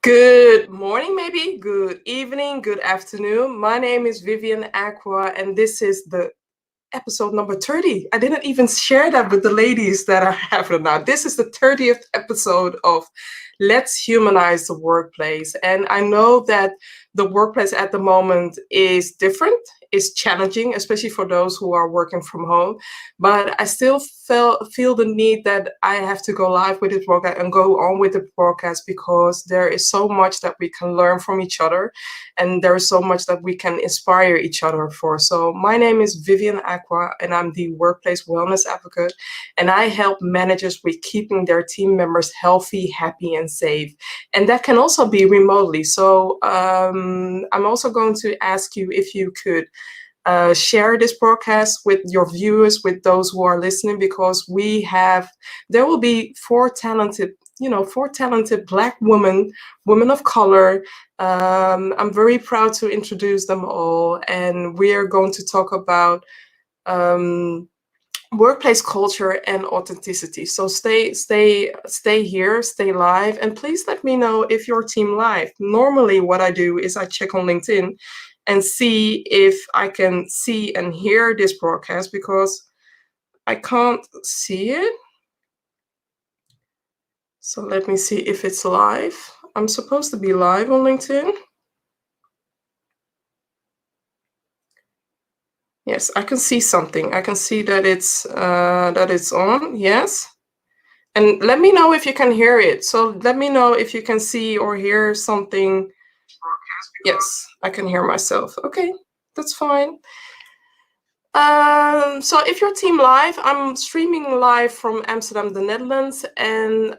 Good morning, maybe. Good evening, good afternoon. My name is 𝗂𝗃 𝗂𝗏𝗂𝗲, and this is the episode number 30. I didn't even share that with the ladies that I have now. This is the 30th episode of Let's Humanize the Workplace. And I know that the workplace at the moment is different, is challenging, especially for those who are working from home. But I still feel the need that I have to go live with this broadcast and go on with the broadcast, because there is so much that we can learn from each other, and there is so much that we can inspire each other for. So my name is 𝗂𝗃 𝗂𝗏𝗂𝗲, and I'm the workplace wellness advocate, and I help managers with keeping their team members healthy, happy, and safe. And that can also be remotely. So I'm also going to ask you if you could share this broadcast with your viewers, with those who are listening, because there will be four talented Black women of color. I'm very proud to introduce them all, and we are going to talk about workplace culture and authenticity. So stay here, stay live, and please let me know if your team live. Normally what I do is I check on LinkedIn and see if I can see and hear this broadcast, because I can't see it. So let me see if it's live. I'm supposed to be live on LinkedIn. Yes, I can see something. I can see that it's on. Yes. And let me know if you can hear it. So let me know if you can see or hear something. Yes, I can hear myself. Okay, that's fine. So if your team live, I'm streaming live from Amsterdam, the Netherlands, and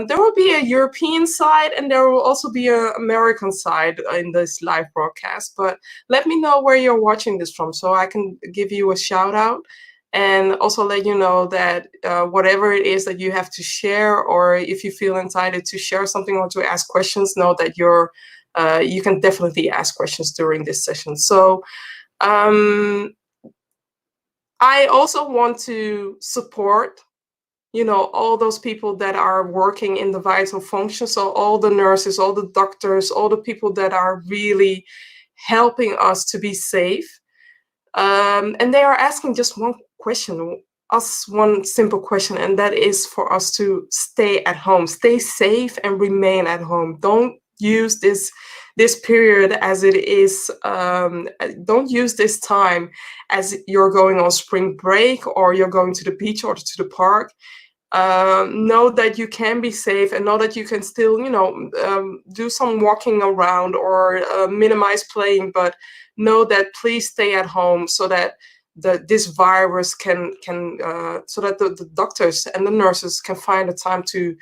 there will be a European side and there will also be an American side in this live broadcast. But let me know where you're watching this from, so I can give you a shout out, and also let you know that whatever it is that you have to share, or if you feel entitled to share something or to ask questions, know that you can definitely ask questions during this session. So I also want to support, all those people that are working in the vital function. So all the nurses, all the doctors, all the people that are really helping us to be safe. And they are asking just one simple question, and that is for us to stay at home, stay safe, and remain at home. Don't use this period as it is. Don't use this time as you're going on spring break, or you're going to the beach or to the park. Know that you can be safe, and know that you can still, do some walking around or minimize playing, but know that please stay at home, so that this virus can so that the doctors and the nurses can find the time to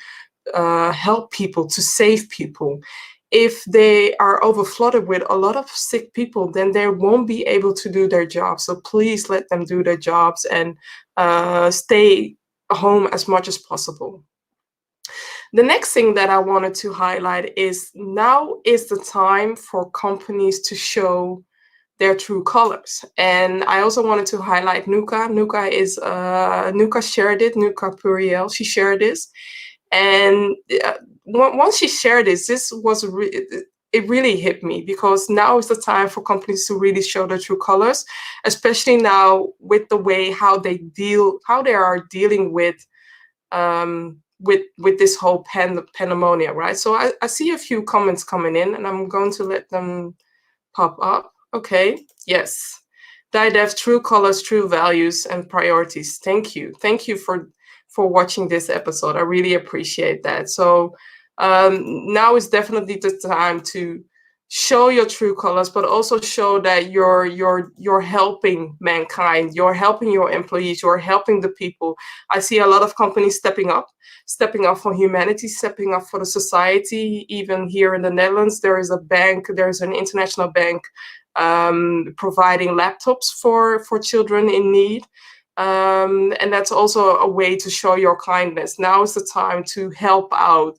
help people, to save people. If they are overflooded with a lot of sick people, then they won't be able to do their job. So please let them do their jobs and stay home as much as possible. The next thing that I wanted to highlight is now is the time for companies to show their true colors. And I also wanted to highlight 𝗂𝗏. 𝗂𝗏 shared it, 𝗓𝗂𝗵𝗂𝗏, she shared this. And once she shared this, it really hit me, because now is the time for companies to really show their true colors, especially now with the way how they are dealing with this whole pandemonium, right? So I see a few comments coming in, and I'm going to let them pop up. Okay, yes. DiDEF, true colors, true values, and priorities. Thank you. Thank you for watching this episode. I really appreciate that. So now is definitely the time to show your true colors, but also show that you're helping mankind, you're helping your employees, you're helping the people. I see a lot of companies stepping up for humanity, stepping up for the society. Even here in the Netherlands, there's an international bank providing laptops for children in need. And that's also a way to show your kindness. Now is the time to help out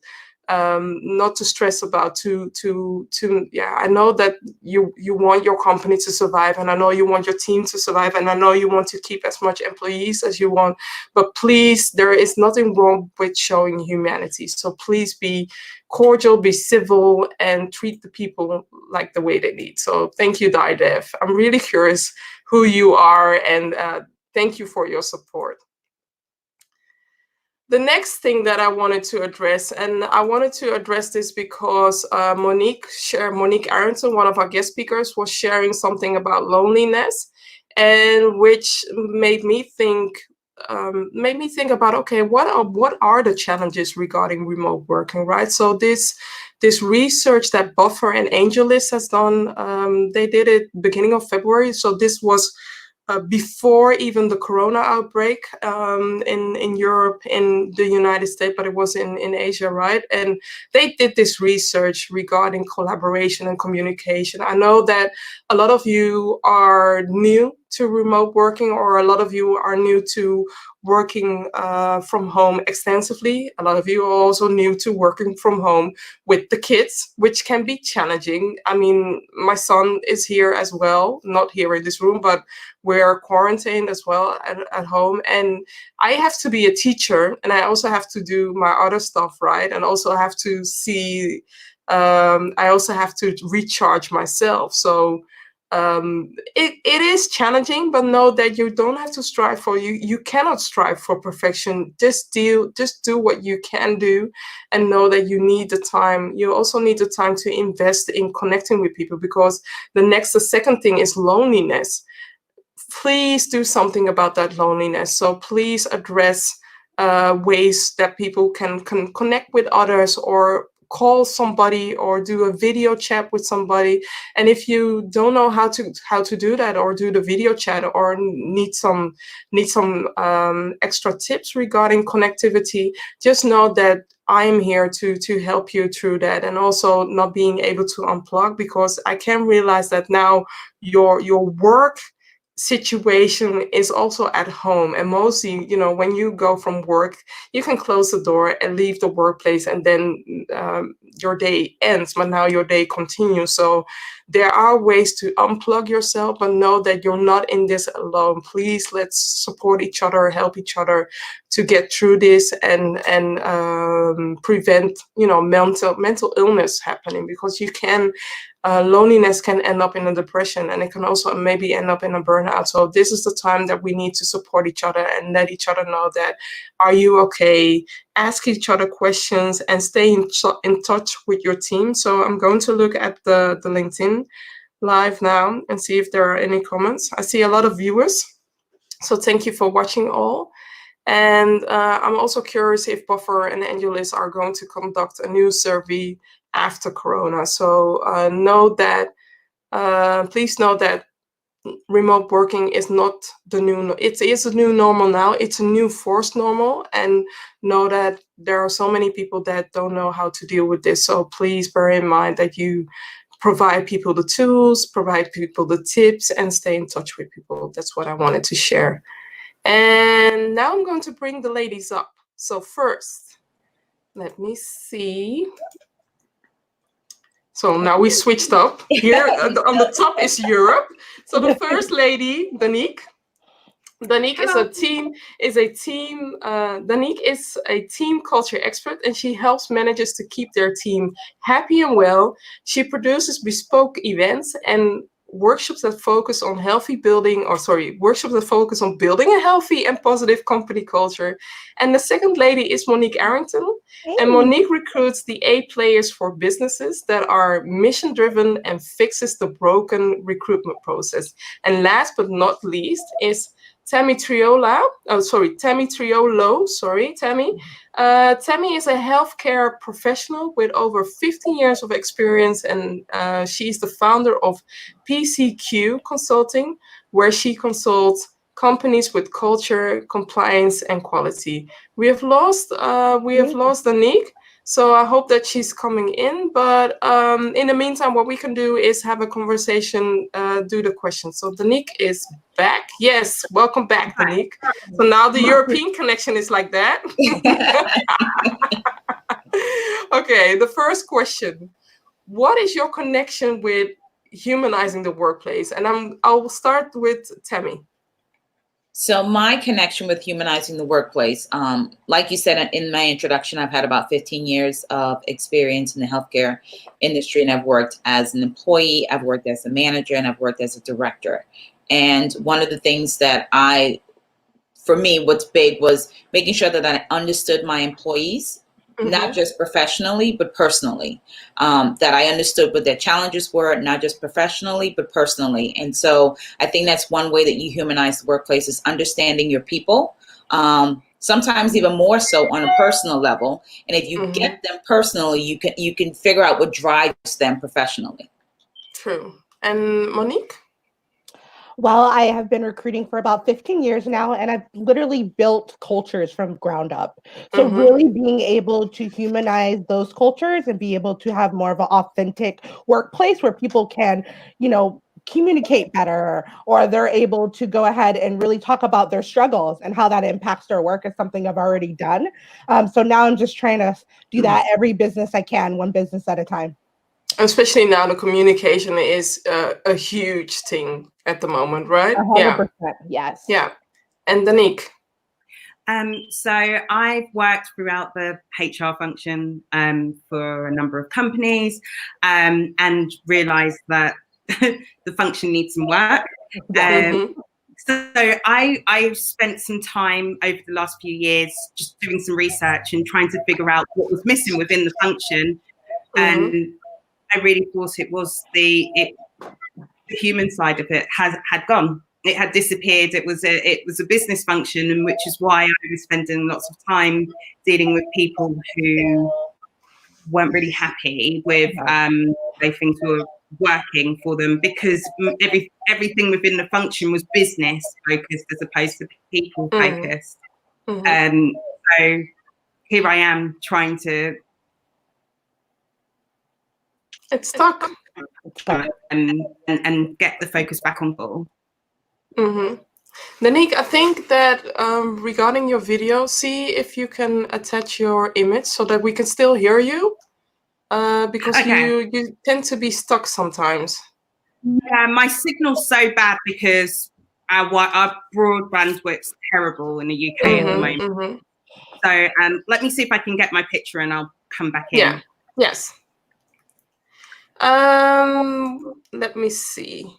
not to stress about, yeah, I know that you want your company to survive, and I know you want your team to survive, and I know you want to keep as much employees as you want, but please, there is nothing wrong with showing humanity. So please be cordial, be civil, and treat the people like the way they need. So thank you, 𝗓𝗏. I'm really curious who you are, and thank you for your support. The next thing that I wanted to address, and I wanted to address this because Monique Arrington, one of our guest speakers, was sharing something about loneliness, and which made me think about, okay, what are the challenges regarding remote working, right? So this research that Buffer and AngelList has done, they did it beginning of February. So this was before even the corona outbreak in Europe, in the United States, but it was in Asia, right? And they did this research regarding collaboration and communication. I know that a lot of you are new to remote working, or a lot of you are new to working from home extensively. A lot of you are also new to working from home with the kids, which can be challenging. I mean, my son is here as well, not here in this room, but we're quarantined as well at home. And I have to be a teacher, and I also have to do my other stuff, right? And also have to see, I also have to recharge myself. So it is challenging, but know that you don't have to strive for, you cannot strive for perfection. Just do what you can do, and know that you need the time. You also need the time to invest in connecting with people, because the second thing is loneliness. Please do something about that loneliness. So please address ways that people can connect with others, or call somebody, or do a video chat with somebody. And if you don't know how to do that, or do the video chat, or need some extra tips regarding connectivity, just know that I'm here to help you through that. And also not being able to unplug, because I can realize that now your work situation is also at home. And mostly, you know, when you go from work, you can close the door and leave the workplace, and then your day ends, but now your day continues. So there are ways to unplug yourself, but know that you're not in this alone. Please, let's support each other, help each other to get through this, and prevent, you know, mental illness happening, because you can loneliness can end up in a depression, and it can also maybe end up in a burnout. So this is the time that we need to support each other and let each other know that, are you okay? Ask each other questions, and stay in touch with your team. So I'm going to look at the LinkedIn live now and see if there are any comments. I see a lot of viewers, so thank you for watching all. And I'm also curious if Buffer and AngelList are going to conduct a new survey after Corona. So please know that remote working is not the new, it is a new normal now. It's a new forced normal, and know that there are so many people that don't know how to deal with this. So please bear in mind that you provide people the tools, provide people the tips, and stay in touch with people. That's what I wanted to share. And now I'm going to bring the ladies up. So first, let me see. So now we switched up. Here on the top is Europe. So the first lady, Dannique. Dannique is Dannique is a team culture expert, and she helps managers to keep their team happy and well. She produces bespoke events and workshops that focus on building a healthy and positive company culture. And the second lady is Monique Arrington. Hey. And Monique recruits the A players for businesses that are mission-driven and fixes the broken recruitment process. And last but not least is Tammy 𝗔𝗏𝗄𝗏, Tammy. Tammy is a healthcare professional with over 15 years of experience, and she's the founder of PCQ Consulting, where she consults companies with culture, compliance, and quality. We have lost Dannique, so I hope that she's coming in. But in the meantime, what we can do is have a conversation, do the questions. So Dannique is back. Yes, welcome back, Dannique. So now the European connection is like that. Okay, the first question. What is your connection with humanizing the workplace? And I'll start with Tammy. So my connection with humanizing the workplace, like you said in my introduction, I've had about 15 years of experience in the healthcare industry, and I've worked as an employee, I've worked as a manager, and I've worked as a director. And one of the things that for me, what's big was making sure that I understood my employees, not just professionally, but personally, that I understood what their challenges were, not just professionally, but personally. And so I think that's one way that you humanize the workplace, is understanding your people, sometimes even more so on a personal level. And if you get them personally, you can figure out what drives them professionally. True. And Monique? Well, I have been recruiting for about 15 years now, and I've literally built cultures from ground up. So really being able to humanize those cultures and be able to have more of an authentic workplace where people can, communicate better, or they're able to go ahead and really talk about their struggles and how that impacts their work, is something I've already done. So now I'm just trying to do that every business I can, one business at a time. Especially now, the communication is a huge thing at the moment, right? 100%, yes. Yeah. And Dannique? So I've worked throughout the HR function for a number of companies, and realized that the function needs some work. So I've spent some time over the last few years just doing some research and trying to figure out what was missing within the function. And I really thought it was the human side of it had gone. It had disappeared. It was a business function, and which is why I was spending lots of time dealing with people who weren't really happy with the things were working for them, because everything within the function was business focused as opposed to people focused. So here I am trying to. It's stuck. And get the focus back on goal. Dannique, I think that regarding your video, see if you can attach your image so that we can still hear you, because you tend to be stuck sometimes. Yeah, my signal's so bad because our broadband works terrible in the UK at the moment. So let me see if I can get my picture and I'll come back in. Yeah. Yes. Let me see.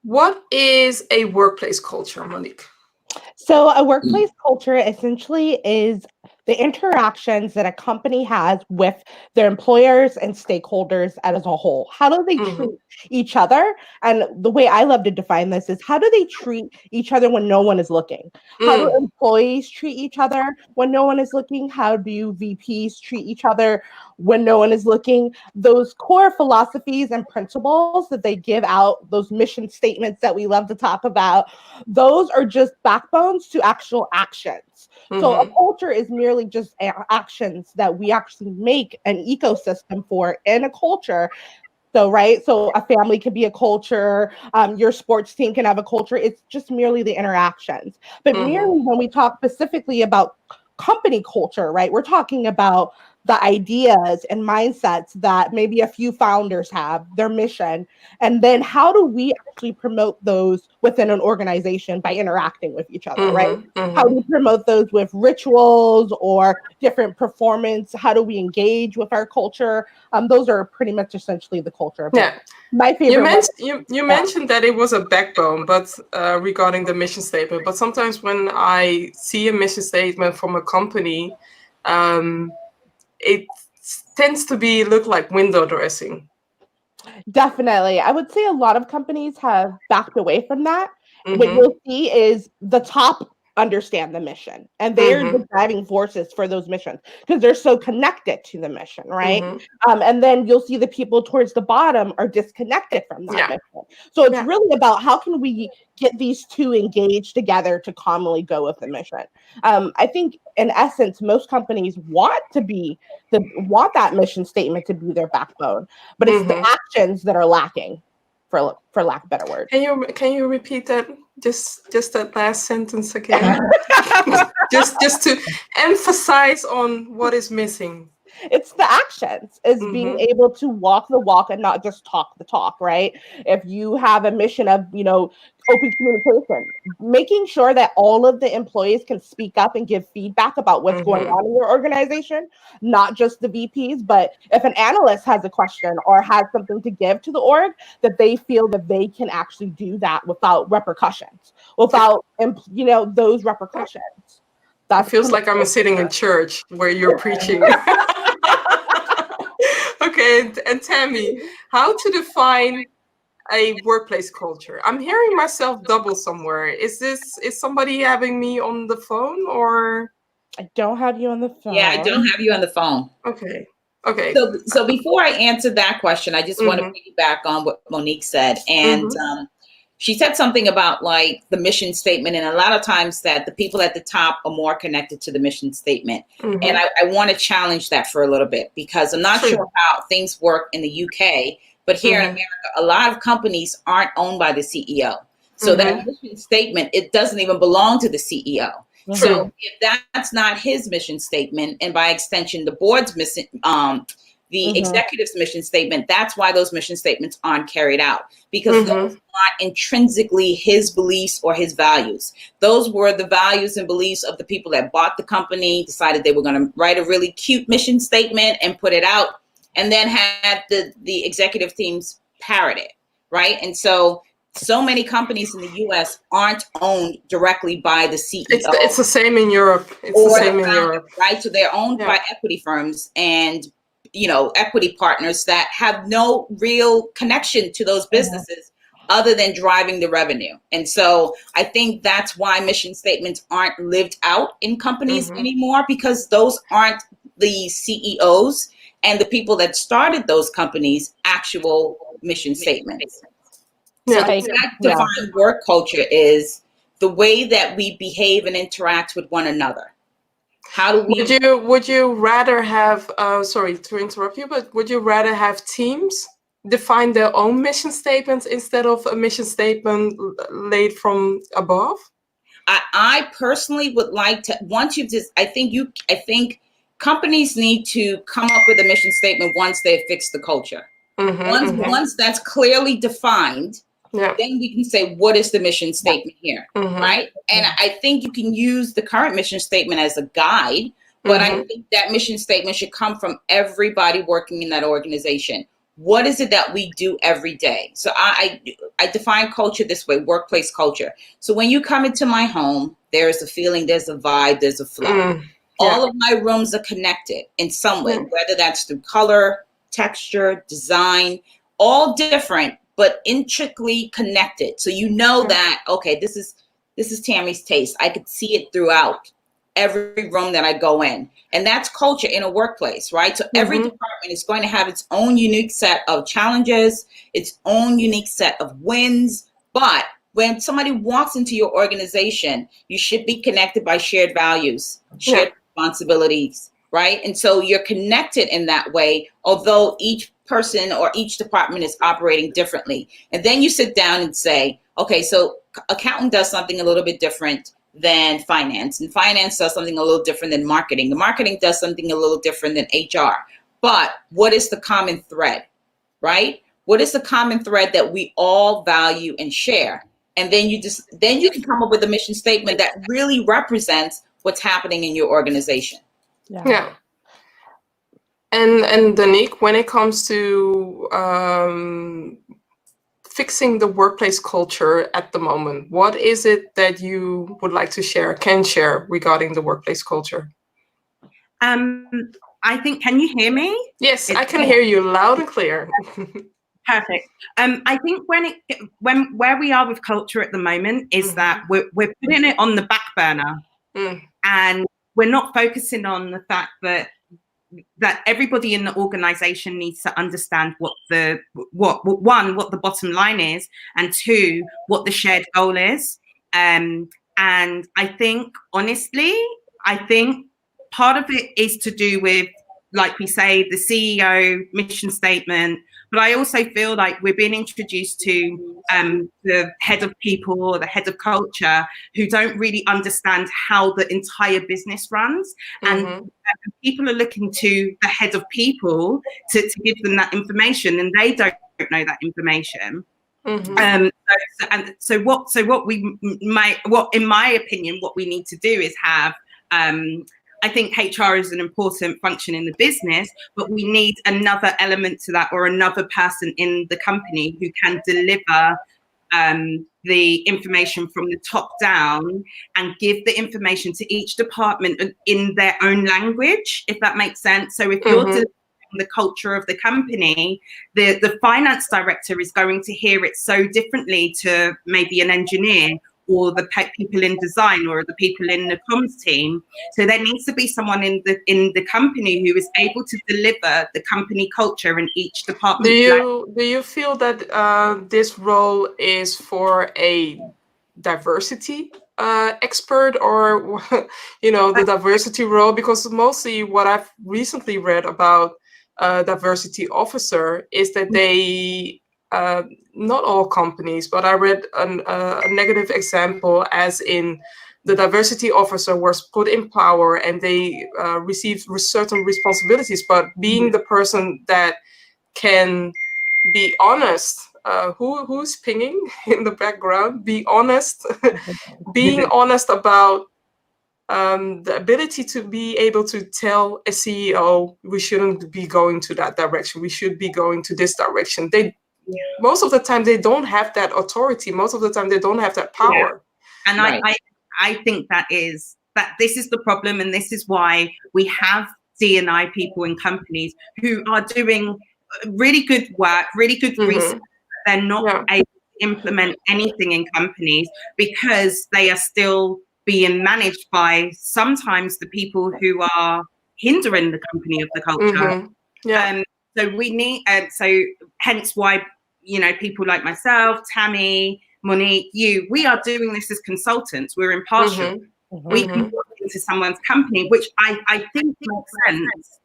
What is a workplace culture, Monique? So a workplace culture essentially is the interactions that a company has with their employers and stakeholders as a whole. How do they treat each other? And the way I love to define this is, how do they treat each other when no one is looking? How do employees treat each other when no one is looking? How do VPs treat each other when no one is looking? Those core philosophies and principles that they give out, those mission statements that we love to talk about, those are just backbones to actual actions. So a culture is merely just actions that we actually make an ecosystem for in a culture. So, right. So a family could be a culture. Your sports team can have a culture. It's just merely the interactions. But merely when we talk specifically about company culture, right, we're talking about the ideas and mindsets that maybe a few founders have, their mission, and then how do we actually promote those within an organization by interacting with each other, right? How do we promote those with rituals or different performance? How do we engage with our culture? Those are pretty much essentially the culture. Yeah. My favorite. You mentioned that it was a backbone, but regarding the mission statement. But sometimes when I see a mission statement from a company, it tends to look like window dressing. Definitely. I would say a lot of companies have backed away from that. What you'll see is the top understand the mission, and they're the driving forces for those missions because they're so connected to the mission, right? And then you'll see the people towards the bottom are disconnected from that mission. So it's really about how can we get these two engaged together to commonly go with the mission. I think in essence, most companies want that mission statement to be their backbone, but it's the actions that are lacking, for lack of a better word. Can you repeat that? Just that last sentence again. just to emphasize on what is missing. It's the actions, is being able to walk the walk and not just talk the talk, right? If you have a mission of, open communication, making sure that all of the employees can speak up and give feedback about what's going on in your organization, not just the VPs, but if an analyst has a question or has something to give to the org, that they feel that they can actually do that without repercussions, without, those repercussions. That feels like I'm sitting in church where you're preaching. Okay, and Tammy, how to define a workplace culture? I'm hearing myself double somewhere. Is somebody having me on the phone, or? I don't have you on the phone. Yeah, I don't have you on the phone. Okay. So before I answer that question, I just want to piggyback on what Monique said. And she said something about like the mission statement. And a lot of times that the people at the top are more connected to the mission statement. And I want to challenge that for a little bit, because I'm not sure how things work in the UK, but here in America, a lot of companies aren't owned by the CEO. So that mission statement, it doesn't even belong to the CEO. So if that's not his mission statement, and by extension, the board's missing, the executive's mission statement, that's why those mission statements aren't carried out, because those aren't intrinsically his beliefs or his values. Those were the values and beliefs of the people that bought the company, decided they were going to write a really cute mission statement and put it out, and then had the executive teams parrot it, right? And so many companies in the U.S. aren't owned directly by the CEO. It's the same in Europe. Right? So they're owned by equity firms and equity partners that have no real connection to those businesses other than driving the revenue. And so I think that's why mission statements aren't lived out in companies anymore, because those aren't the CEOs and the people that started those companies' actual mission statements. So that defined work culture is the way that we behave and interact with one another. How do we? Would you rather have? Sorry to interrupt you, but would you rather have teams define their own mission statements instead of a mission statement laid from above? I personally would like to. I think companies need to come up with a mission statement once they've fixed the culture. Once that's clearly defined. Then we can say, what is the mission statement here, right? And I think you can use the current mission statement as a guide, but I think that mission statement should come from everybody working in that organization. What is it that we do every day? So I define culture this way, workplace culture. So when you come into my home, there's a feeling, there's a vibe, there's a flow. All of my rooms are connected in some way, whether that's through color, texture, design, all different, but intricately connected. So that, okay, this is Tammy's taste. I could see it throughout every room that I go in. And that's culture in a workplace, right? So every department is going to have its own unique set of challenges, its own unique set of wins. But when somebody walks into your organization, you should be connected by shared values, shared responsibilities, right? And so you're connected in that way, although each person or each department is operating differently. And then you sit down and say, okay, so accountant does something a little bit different than finance, and finance does something a little different than marketing. The marketing does something a little different than HR. But what is the common thread, right? What is the common thread that we all value and share? And then you can come up with a mission statement that really represents what's happening in your organization. Yeah. And Dannique, when it comes to fixing the workplace culture at the moment, what is it that you would like to can share regarding the workplace culture? I think, can you hear me? Yes, I can hear you loud and clear. Perfect. I think where we are with culture at the moment is that we're putting it on the back burner, and we're not focusing on the fact that everybody in the organization needs to understand what the bottom line is, and two, what the shared goal is. And I think, honestly, part of it is to do with like we say, the CEO mission statement, but I also feel like we're being introduced to the head of people or the head of culture who don't really understand how the entire business runs. And people are looking to the head of people to give them that information, and they don't know that information. So in my opinion, what we need to do is have, I think HR is an important function in the business, but we need another element to that, or another person in the company who can deliver the information from the top down and give the information to each department in their own language, if that makes sense. So if you're delivering the culture of the company, the finance director is going to hear it so differently to maybe an engineer, or the people in design, or the people in the comms team. So there needs to be someone in the company who is able to deliver the company culture in each department. Do you feel that this role is for a diversity expert, or the diversity role? Because mostly what I've recently read about diversity officer is that they not all companies, but I read a negative example, as in the diversity officer was put in power and they received certain responsibilities, but being the person that can be honest, who's pinging in the background, be honest, being honest about the ability to be able to tell a CEO, we shouldn't be going to that direction, we should be going to this direction. Most of the time they don't have that authority. Most of the time they don't have that power. Yeah. And I think that this is the problem, and this is why we have D&I people in companies who are doing really good work, really good research. They're not able to implement anything in companies because they are still being managed by sometimes the people who are hindering the company of the culture. So we need, so hence why, people like myself, Tammy, Monique, we are doing this as consultants. We're impartial. We can walk into someone's company, which I think makes sense.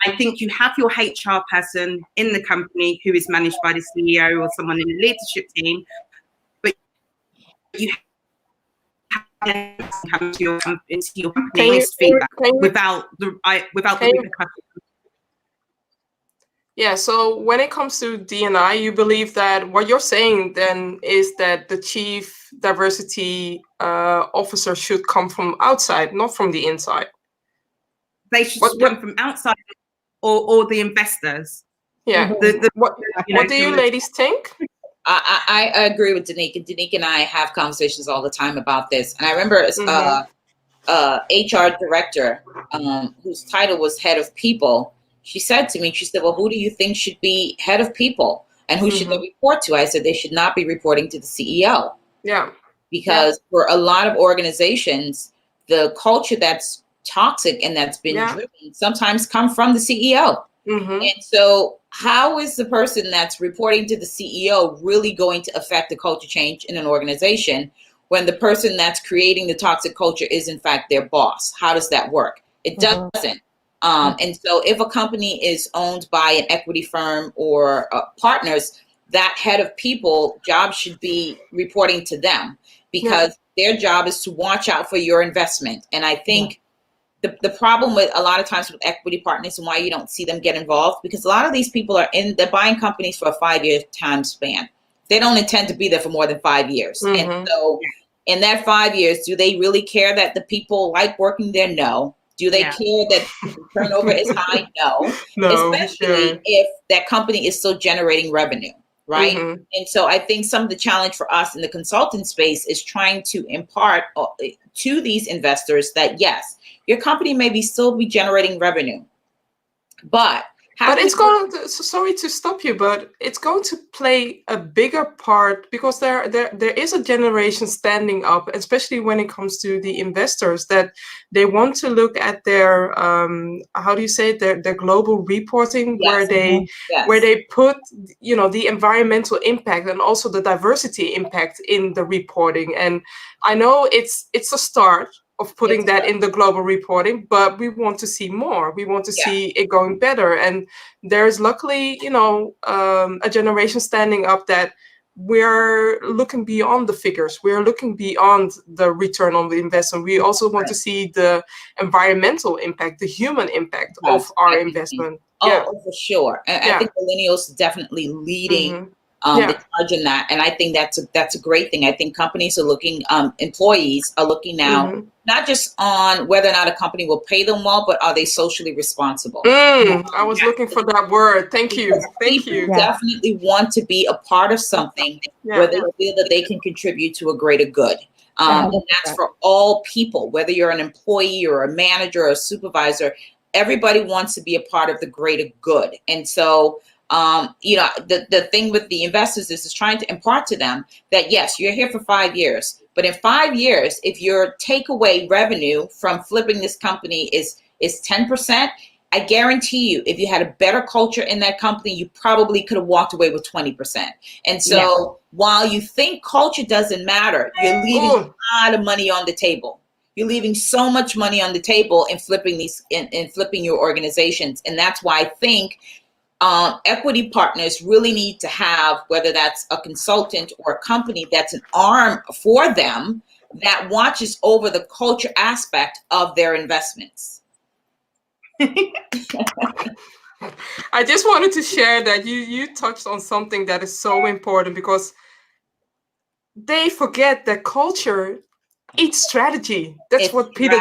I think you have your HR person in the company who is managed by the CEO or someone in the leadership team, but you have to come to your company feedback without the repercussions. Yeah, so when it comes to D&I, you believe that what you're saying then is that the chief diversity officer should come from outside, not from the inside. They should come from outside, or the investors. Yeah. What do you ladies think? I agree with Dannique, and Dannique and I have conversations all the time about this. And I remember HR director, whose title was head of people, she said to me, she said, well, who do you think should be head of people? And who should they report to? I said, they should not be reporting to the CEO. Yeah. Because for a lot of organizations, the culture that's toxic and that's been driven sometimes come from the CEO. And so how is the person that's reporting to the CEO really going to affect the culture change in an organization when the person that's creating the toxic culture is in fact their boss? How does that work? It doesn't. And so if a company is owned by an equity firm or partners, that head of people job should be reporting to them, because their job is to watch out for your investment. And I think the problem with a lot of times with equity partners and why you don't see them get involved, because a lot of these people they're buying companies for a 5-year time span. They don't intend to be there for more than 5 years. And so in that 5 years, do they really care that the people like working there? No. Do they care that turnover is high? No. Especially if that company is still generating revenue, right? And so I think some of the challenge for us in the consultant space is trying to impart to these investors that, yes, your company may still be generating revenue, but it's going to, sorry to stop you, but it's going to play a bigger part, because there is a generation standing up, especially when it comes to the investors, that they want to look at their how do you say it, their global reporting, where they put the environmental impact and also the diversity impact in the reporting. And I know it's a start, of putting that in the global reporting, but we want to see more. We want to see it going better. And there's luckily, you know, a generation standing up that we're looking beyond the figures. We're looking beyond the return on the investment. We also want to see the environmental impact, the human impact of our investment. Oh, for sure. And I think millennials definitely leading the charge in that. And I think that's a great thing. I think companies are looking, employees are looking now, not just on whether or not a company will pay them well, but are they socially responsible? I was looking for that word. Thank you. Thank you. Definitely want to be a part of something where they feel that they can contribute to a greater good. And that's for all people, whether you're an employee or a manager or a supervisor, everybody wants to be a part of the greater good. And so, you know, the thing with the investors is trying to impart to them that, yes, you're here for 5 years, but in 5 years, if your takeaway revenue from flipping this company is 10%, I guarantee you, if you had a better culture in that company, you probably could have walked away with 20%. And so while you think culture doesn't matter, you're leaving a lot of money on the table. You're leaving so much money on the table in flipping flipping your organizations. And that's why I think equity partners really need to have, whether that's a consultant or a company that's an arm for them that watches over the culture aspect of their investments. I just wanted to share that you touched on something that is so important, because they forget that culture eats strategy. That's what Peter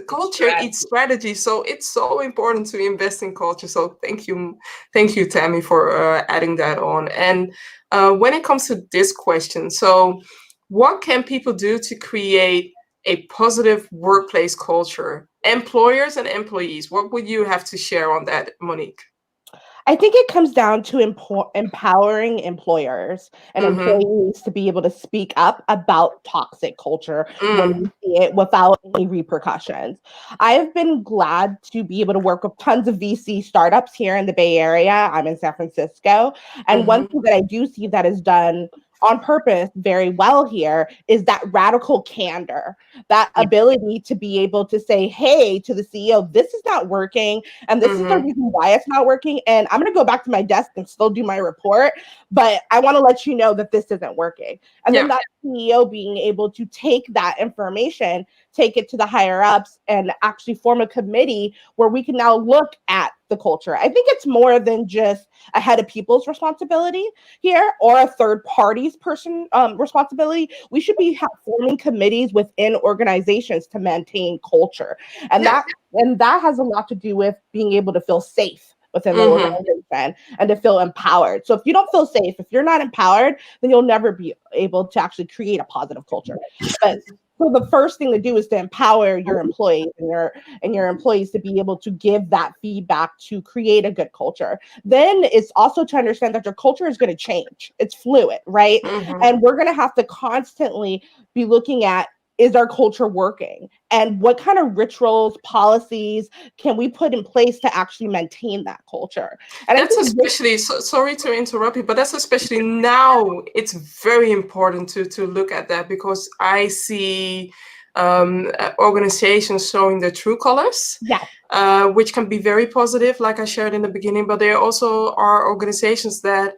culture eats strategy. So it's so important to invest in culture. So thank you, Tammy, for adding that on. And when it comes to this question, so what can people do to create a positive workplace culture? Employers and employees, what would you have to share on that, Monique? I think it comes down to empowering employers and employees to be able to speak up about toxic culture when we see it without any repercussions. I've been glad to be able to work with tons of VC startups here in the Bay Area. I'm in San Francisco. And one thing that I do see that is done on purpose very well here is that radical candor, that ability to be able to say, hey, to the CEO, this is not working, and this is the reason why it's not working, and I'm going to go back to my desk and still do my report, but I want to let you know that this isn't working. And then that CEO being able to take that information, take it to the higher ups, and actually form a committee where we can now look at the culture. I think it's more than just a head of people's responsibility here or a third party's responsibility. We should be forming committees within organizations to maintain culture. And that has a lot to do with being able to feel safe within the organization and to feel empowered. So if you don't feel safe, if you're not empowered, then you'll never be able to actually create a positive culture. But so the first thing to do is to empower your employees and your employees to be able to give that feedback to create a good culture. Then it's also to understand that your culture is going to change. It's fluid, right? And we're going to have to constantly be looking at, is our culture working? And what kind of rituals, policies can we put in place to actually maintain that culture? And that's especially, sorry to interrupt you, but that's especially now, it's very important to look at that, because I see organizations showing their true colors, which can be very positive, like I shared in the beginning, but there also are organizations that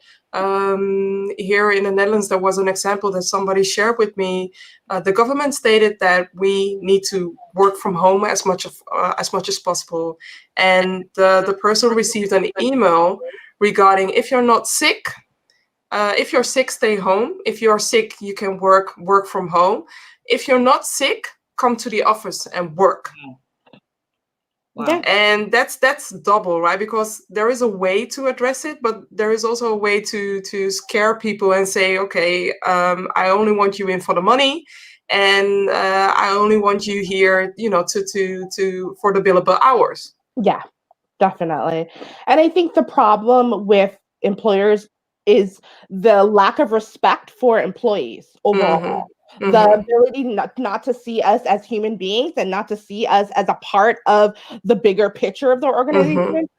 here in the Netherlands, there was an example that somebody shared with me. The government stated that we need to work from home as much as possible, and the person received an email regarding, if you're not sick, if you're sick, stay home. If you're sick, you can work from home. If you're not sick, come to the office and work. Wow. And that's double, right? Because there is a way to address it, but there is also a way to scare people and say, okay, I only want you in for the money, and I only want you here, you know, to for the billable hours. Yeah, definitely. And I think the problem with employers is the lack of respect for employees overall. The ability not to see us as human beings and not to see us as a part of the bigger picture of the organization.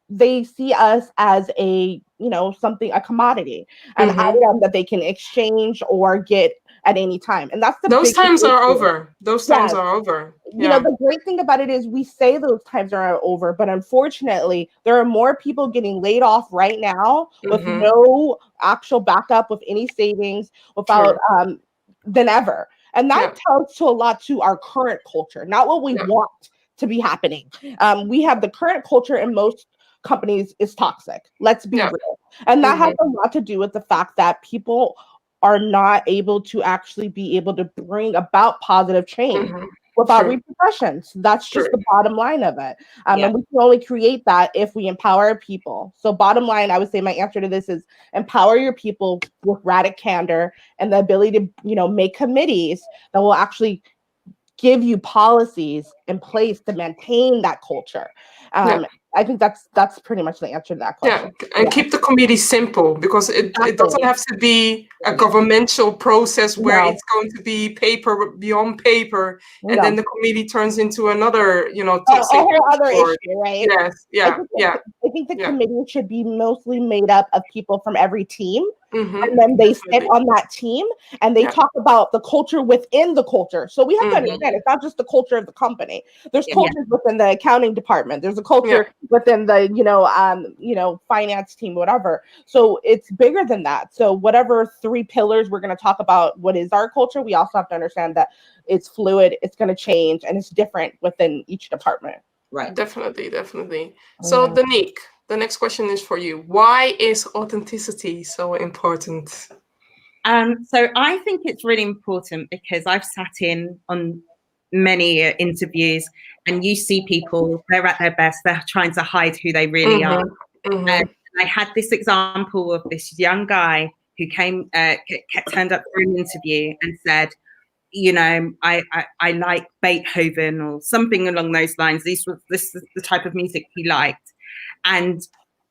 They see us as a, a commodity, an item that they can exchange or get at any time. And that's the those biggest times are issue. over. Those times are over. You know, the great thing about it is we say those times are over, but unfortunately, there are more people getting laid off right now with no actual backup, with any savings, without than ever. And that tells to a lot to our current culture, not what we want to be happening. We have the current culture in most companies is toxic. Let's be real. And that has a lot to do with the fact that people are not able to actually be able to bring about positive change without repercussions. That's just the bottom line of it. And we can only create that if we empower people. So bottom line, I would say my answer to this is empower your people with radical candor and the ability to, you know, make committees that will actually give you policies in place to maintain that culture. I think that's pretty much the answer to that question. And keep the committee simple, because it doesn't have to be a governmental process where it's going to be paper beyond paper, and then the committee turns into another, you know, toxic a whole other issue, right? I think the committee should be mostly made up of people from every team. And then they sit on that team and they talk about the culture within the culture. So we have to understand it's not just the culture of the company. There's cultures within the accounting department. There's a culture within the, you know, finance team, whatever. So it's bigger than that. So whatever 3 pillars we're going to talk about, what is our culture, we also have to understand that it's fluid, it's going to change, and it's different within each department. Right. Definitely. So Dannique, the next question is for you. Why is authenticity so important? So I think it's really important because I've sat in on many interviews and you see people, they're at their best, they're trying to hide who they really are. And I had this example of this young guy who turned up for an interview and said, you know, I like Beethoven or something along those lines. This is the type of music he liked. And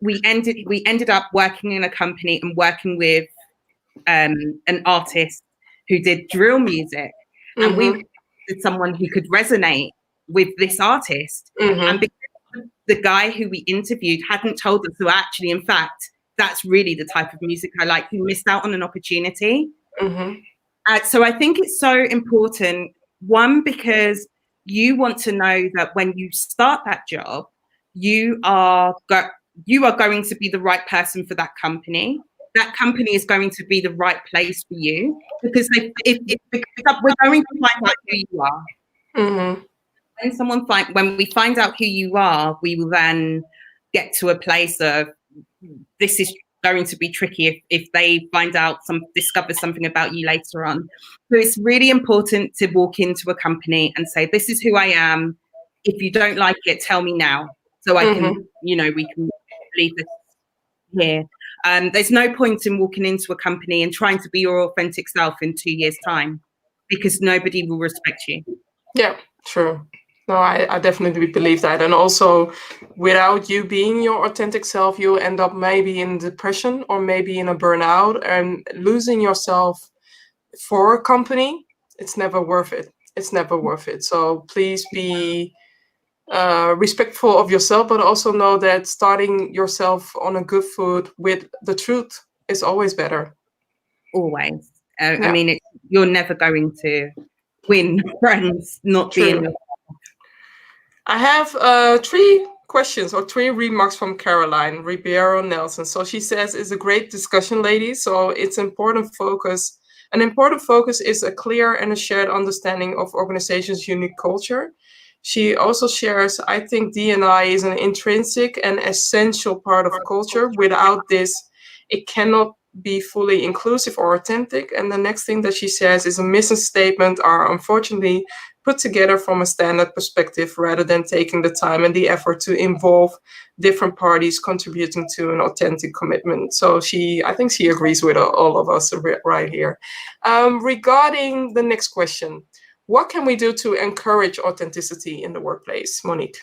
we ended up working in a company and working with an artist who did drill music. And we did someone who could resonate with this artist. And because the guy who we interviewed hadn't told us, so actually, in fact, that's really the type of music I like, he missed out on an opportunity. So I think it's so important, one, because you want to know that when you start that job, you are going to be the right person for that company. That company is going to be the right place for you, because we're going to find out who you are. When we find out who you are, we will then get to a place of this is going to be tricky if they discover something about you later on. So it's really important to walk into a company and say, this is who I am. If you don't like it, tell me now, so I can, you know, we can leave this here. There's no point in walking into a company and trying to be your authentic self in 2 years' time, because nobody will respect you. Yeah, true. No, I definitely believe that. And also, without you being your authentic self, you'll end up maybe in depression or maybe in a burnout, and losing yourself for a company. It's never worth it. It's never worth it. So please be respectful of yourself, but also know that starting yourself on a good foot with the truth is always better. Always. I mean, you're never going to win friends not being. I have 3 questions or 3 remarks from Caroline Ribeiro Nelson. So she says, it's a great discussion, ladies. So it's important focus. An important focus is a clear and a shared understanding of organization's unique culture. She also shares, I think D&I is an intrinsic and essential part of culture. Without this, it cannot be fully inclusive or authentic. And the next thing that she says is a mission statement are unfortunately put together from a standard perspective rather than taking the time and the effort to involve different parties contributing to an authentic commitment. So I think she agrees with all of us right here. Regarding the next question, what can we do to encourage authenticity in the workplace, Monique?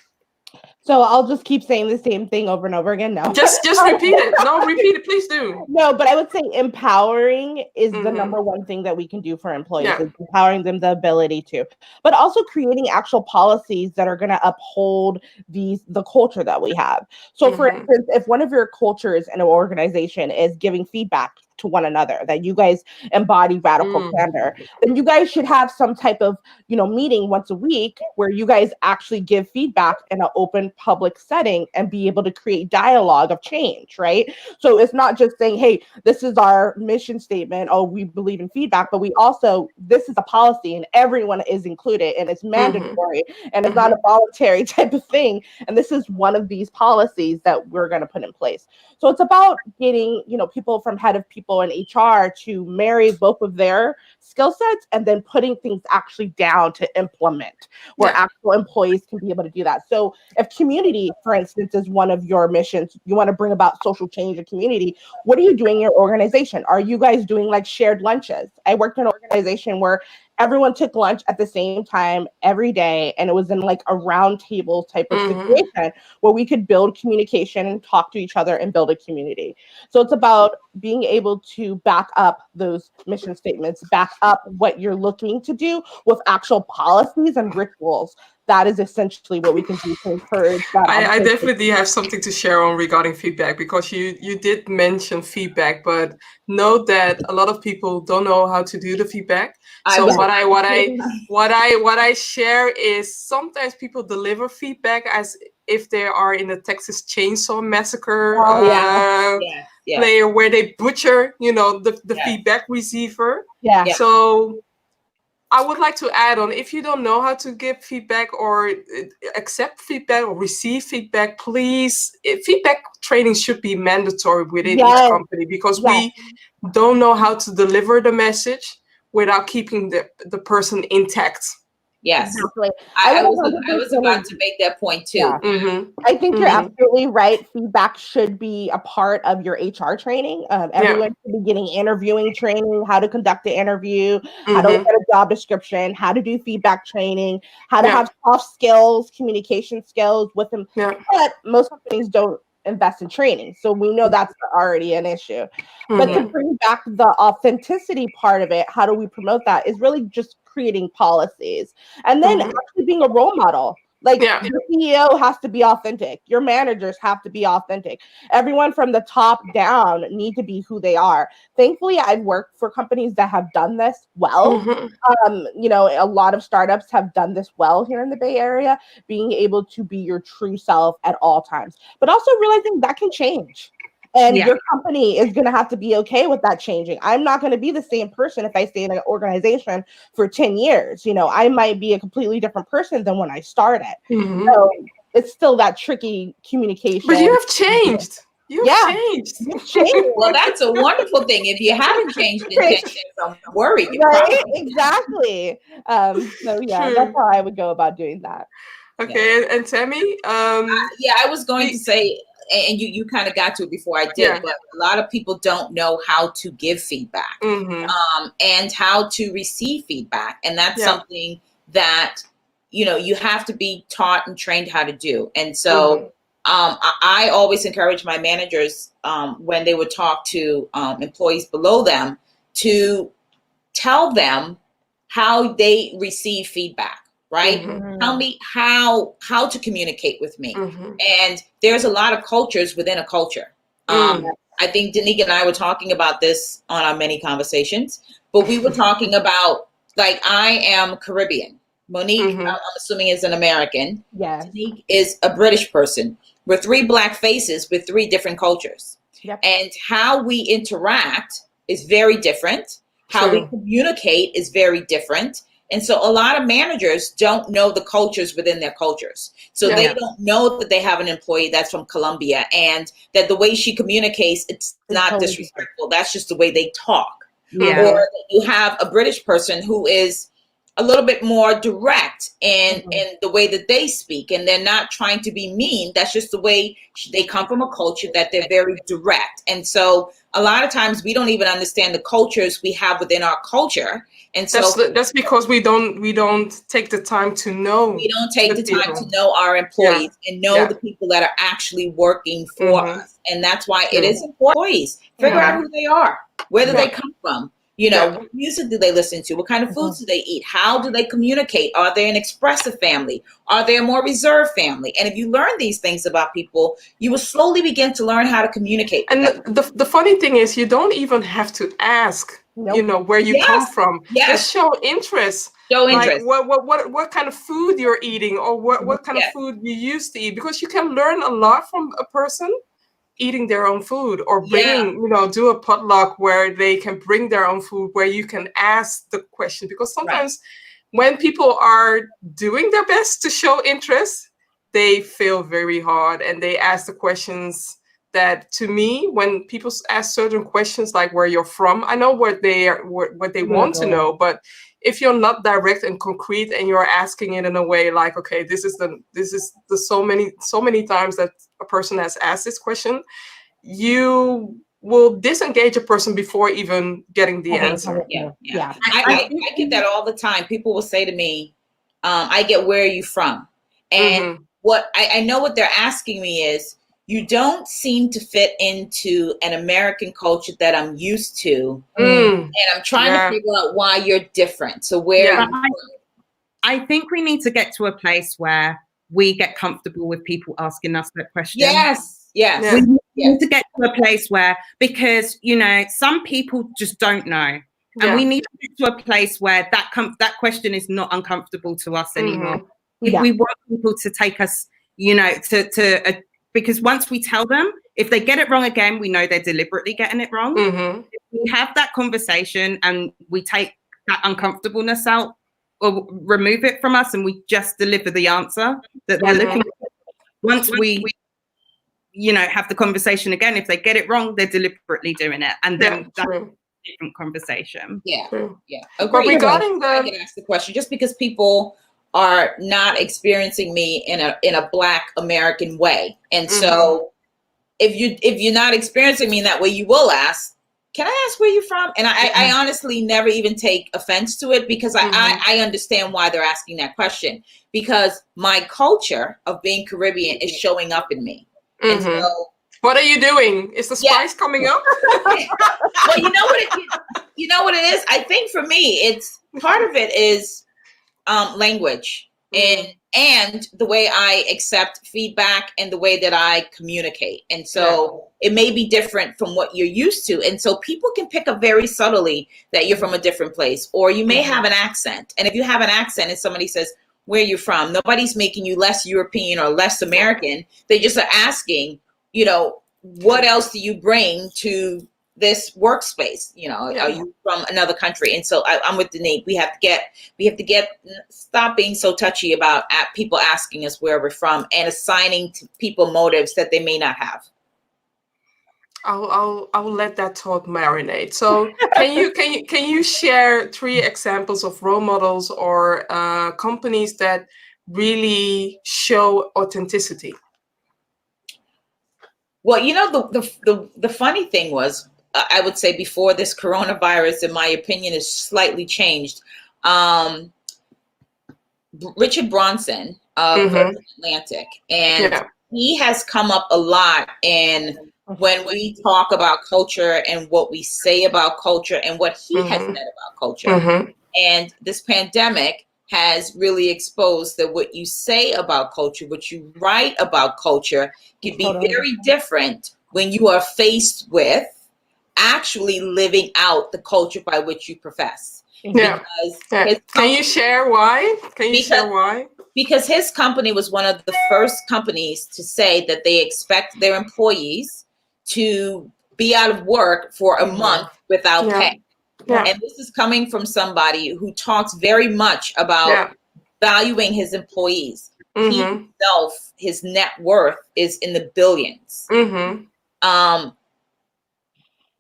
So I'll just keep saying the same thing over and over again. No, just repeat it. No, repeat it, please do. No, but I would say empowering is the number one thing that we can do for employees, is empowering them the ability to, but also creating actual policies that are going to uphold the culture that we have. So for instance, if one of your cultures in an organization is giving feedback to one another, that you guys embody radical candor, then you guys should have some type of, meeting once a week where you guys actually give feedback in an open public setting and be able to create dialogue of change, right? So it's not just saying, hey, this is our mission statement, oh, we believe in feedback, but we also, this is a policy and everyone is included and it's mandatory and it's not a voluntary type of thing. And this is one of these policies that we're going to put in place. So it's about getting, people from head of people in HR to marry both of their skill sets and then putting things actually down to implement where actual employees can be able to do that. So if community, for instance, is one of your missions, you want to bring about social change in community, what are you doing in your organization? Are you guys doing like shared lunches? I worked in an organization where everyone took lunch at the same time every day, and it was in like a round table type of situation where we could build communication and talk to each other and build a community. So it's about being able to back up those mission statements, back up what you're looking to do with actual policies and rituals. That is essentially what we can do to encourage that. I definitely have something to share on regarding feedback, because you did mention feedback, but note that a lot of people don't know how to do the feedback. So what I share is sometimes people deliver feedback as if they are in the Texas Chainsaw Massacre player, where they butcher, the feedback receiver. So I would like to add on, if you don't know how to give feedback or accept feedback or receive feedback, please, feedback training should be mandatory within each company, because we don't know how to deliver the message without keeping the person intact. Yes, exactly. I was about to make that point too. I think you're absolutely right. Feedback should be a part of your HR training. Everyone should be getting interviewing training, how to conduct the interview, how to look at a job description, how to do feedback training, how to have soft skills, communication skills with them. But most companies don't invest in training. So we know that's already an issue. But to bring back the authenticity part of it, how do we promote that, is really just creating policies and then actually being a role model. Like the CEO has to be authentic. Your managers have to be authentic. Everyone from the top down need to be who they are. Thankfully, I've worked for companies that have done this well. A lot of startups have done this well here in the Bay Area, being able to be your true self at all times, but also realizing that can change. And your company is going to have to be okay with that changing. I'm not going to be the same person if I stay in an organization for 10 years. I might be a completely different person than when I started. So it's still that tricky communication. But you have changed. You've changed. Well, that's a wonderful thing. If you haven't changed in 10 years, don't worry. Right? Exactly. So that's how I would go about doing that. Okay, and Tammy? I was going to say, and you kind of got to it before I did, but a lot of people don't know how to give feedback and how to receive feedback. And that's something that, you have to be taught and trained how to do. And so I always encourage my managers when they would talk to employees below them to tell them how they receive feedback. Right? Tell me how to communicate with me. And there's a lot of cultures within a culture. I think Dannique and I were talking about this on our many conversations, but we were talking about, like, I am Caribbean. Monique, I'm assuming, is an American. Dannique is a British person. We're three Black faces with three different cultures. And how we interact is very different. How we communicate is very different. And so a lot of managers don't know the cultures within their cultures. So they don't know that they have an employee that's from Colombia and that the way she communicates, it's not disrespectful. That's just the way they talk. Or that you have a British person who is a little bit more direct in the way that they speak, and they're not trying to be mean. That's just the way they come from a culture that they're very direct. And so a lot of times we don't even understand the cultures we have within our culture. And so that's because we don't take the time to know. We don't take the time to know our employees and know the people that are actually working for us. And that's why it is important. Employees, figure out who they are, where do they come from? You know, what music do they listen to? What kind of foods do they eat? How do they communicate? Are they an expressive family? Are they a more reserved family? And if you learn these things about people, you will slowly begin to learn how to communicate. And the funny thing is, you don't even have to ask, you know, where you come from. Just show interest. Show interest. Like what kind of food you're eating, or what kind of food you used to eat, because you can learn a lot from a person eating their own food, or bringing, you know, do a potluck where they can bring their own food, where you can ask the question. Because sometimes when people are doing their best to show interest, they fail very hard, and they ask the questions that, to me, when people ask certain questions like where you're from, I know what they want to know, but if you're not direct and concrete, and you're asking it in a way like, okay, this is the so many times that a person has asked this question, you will disengage a person before even getting the answer. I get that all the time. People will say to me, I get, where are you from? And what I know what they're asking me is, you don't seem to fit into an American culture that I'm used to. And I'm trying to figure out why you're different. So where I think we need to get to a place where we get comfortable with people asking us that question. Yes. We need to get to a place where, because, you know, some people just don't know. And we need to get to a place where that question is not uncomfortable to us anymore. If we want people to take us, you know, because once we tell them, if they get it wrong again, we know they're deliberately getting it wrong. If we have that conversation and we take that uncomfortableness out, or remove it from us, and we just deliver the answer that they're looking for. Once we, you know, have the conversation again, if they get it wrong, they're deliberately doing it. And then that's a different conversation. Okay. But regarding I can ask the question, just because people are not experiencing me in a Black American way. And so if you're not experiencing me in that way, you will ask, can I ask where you're from? And I honestly never even take offense to it, because I understand why they're asking that question, because my culture of being Caribbean is showing up in me. And so, what are you doing? Is the spice coming up? Well, you know what it is? I think for me, it's part of it is language and the way I accept feedback and the way that I communicate. And so it may be different from what you're used to. And so people can pick up very subtly that you're from a different place, or you may have an accent. And if you have an accent and somebody says, where you're from, nobody's making you less European or less American. They just are asking, you know, what else do you bring to this workspace? You know, are you from another country? And so I'm with Dannique. We have to stop being so touchy about people asking us where we're from and assigning to people motives that they may not have. I'll let that thought marinate. So can you share 3 examples of role models or companies that really show authenticity? Well, you know, the funny thing was, I would say before this coronavirus, in my opinion, is slightly changed. Richard Branson of Atlantic, and he has come up a lot in when we talk about culture and what we say about culture and what he has said about culture. And this pandemic has really exposed that what you say about culture, what you write about culture, can be very different when you are faced with actually living out the culture by which you profess. Can you share why? Because his company was one of the first companies to say that they expect their employees to be out of work for a month without pay. And this is coming from somebody who talks very much about valuing his employees. He himself, his net worth is in the billions.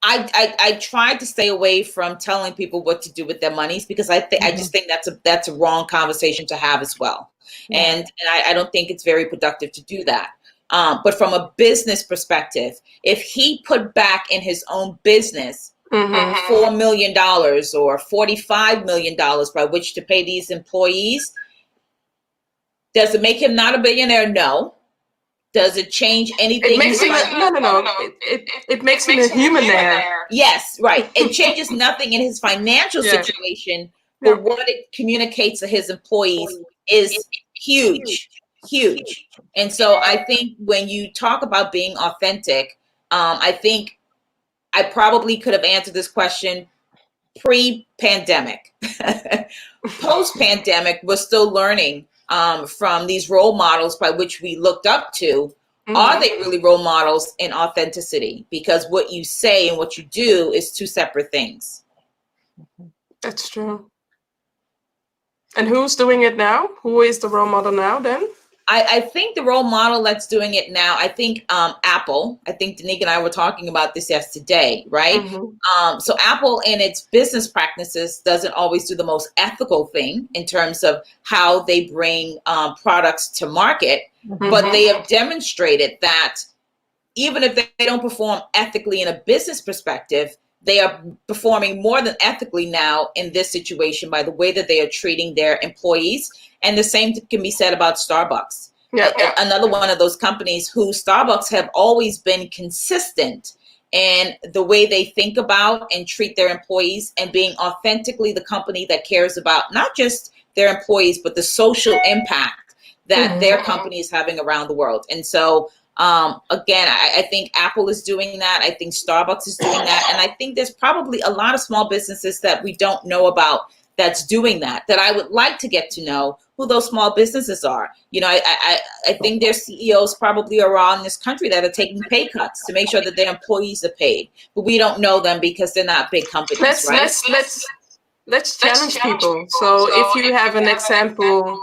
I tried to stay away from telling people what to do with their monies, because I just think that's a wrong conversation to have as well. And I don't think it's very productive to do that. But from a business perspective, if he put back in his own business $4 million or $45 million by which to pay these employees, does it make him not a billionaire? No. Does it change anything? It makes him it makes him a human. Yes, right. It changes nothing in his financial situation, but what it communicates to his employees is huge, huge. And so I think when you talk about being authentic, I think I probably could have answered this question pre-pandemic. Post-pandemic, we're still learning from these role models by which we looked up to. Are they really role models in authenticity? Because what you say and what you do is two separate things. That's true. And who's doing it now? Who is the role model now then? I think the role model that's doing it now, I think Apple, I think Dannique and I were talking about this yesterday, right? So Apple in its business practices doesn't always do the most ethical thing in terms of how they bring products to market, but they have demonstrated that even if they don't perform ethically in a business perspective, they are performing more than ethically now in this situation by the way that they are treating their employees. And the same can be said about Starbucks. Another one of those companies who Starbucks have always been consistent in the way they think about and treat their employees and being authentically the company that cares about not just their employees, but the social impact that their company is having around the world. And so, again, I think Apple is doing that. I think Starbucks is doing that. And I think there's probably a lot of small businesses that we don't know about that's doing that I would like to get to know who those small businesses are. You know, I think their CEOs probably are around this country that are taking pay cuts to make sure that their employees are paid, but we don't know them because they're not big companies, Let's challenge people. So if you have an example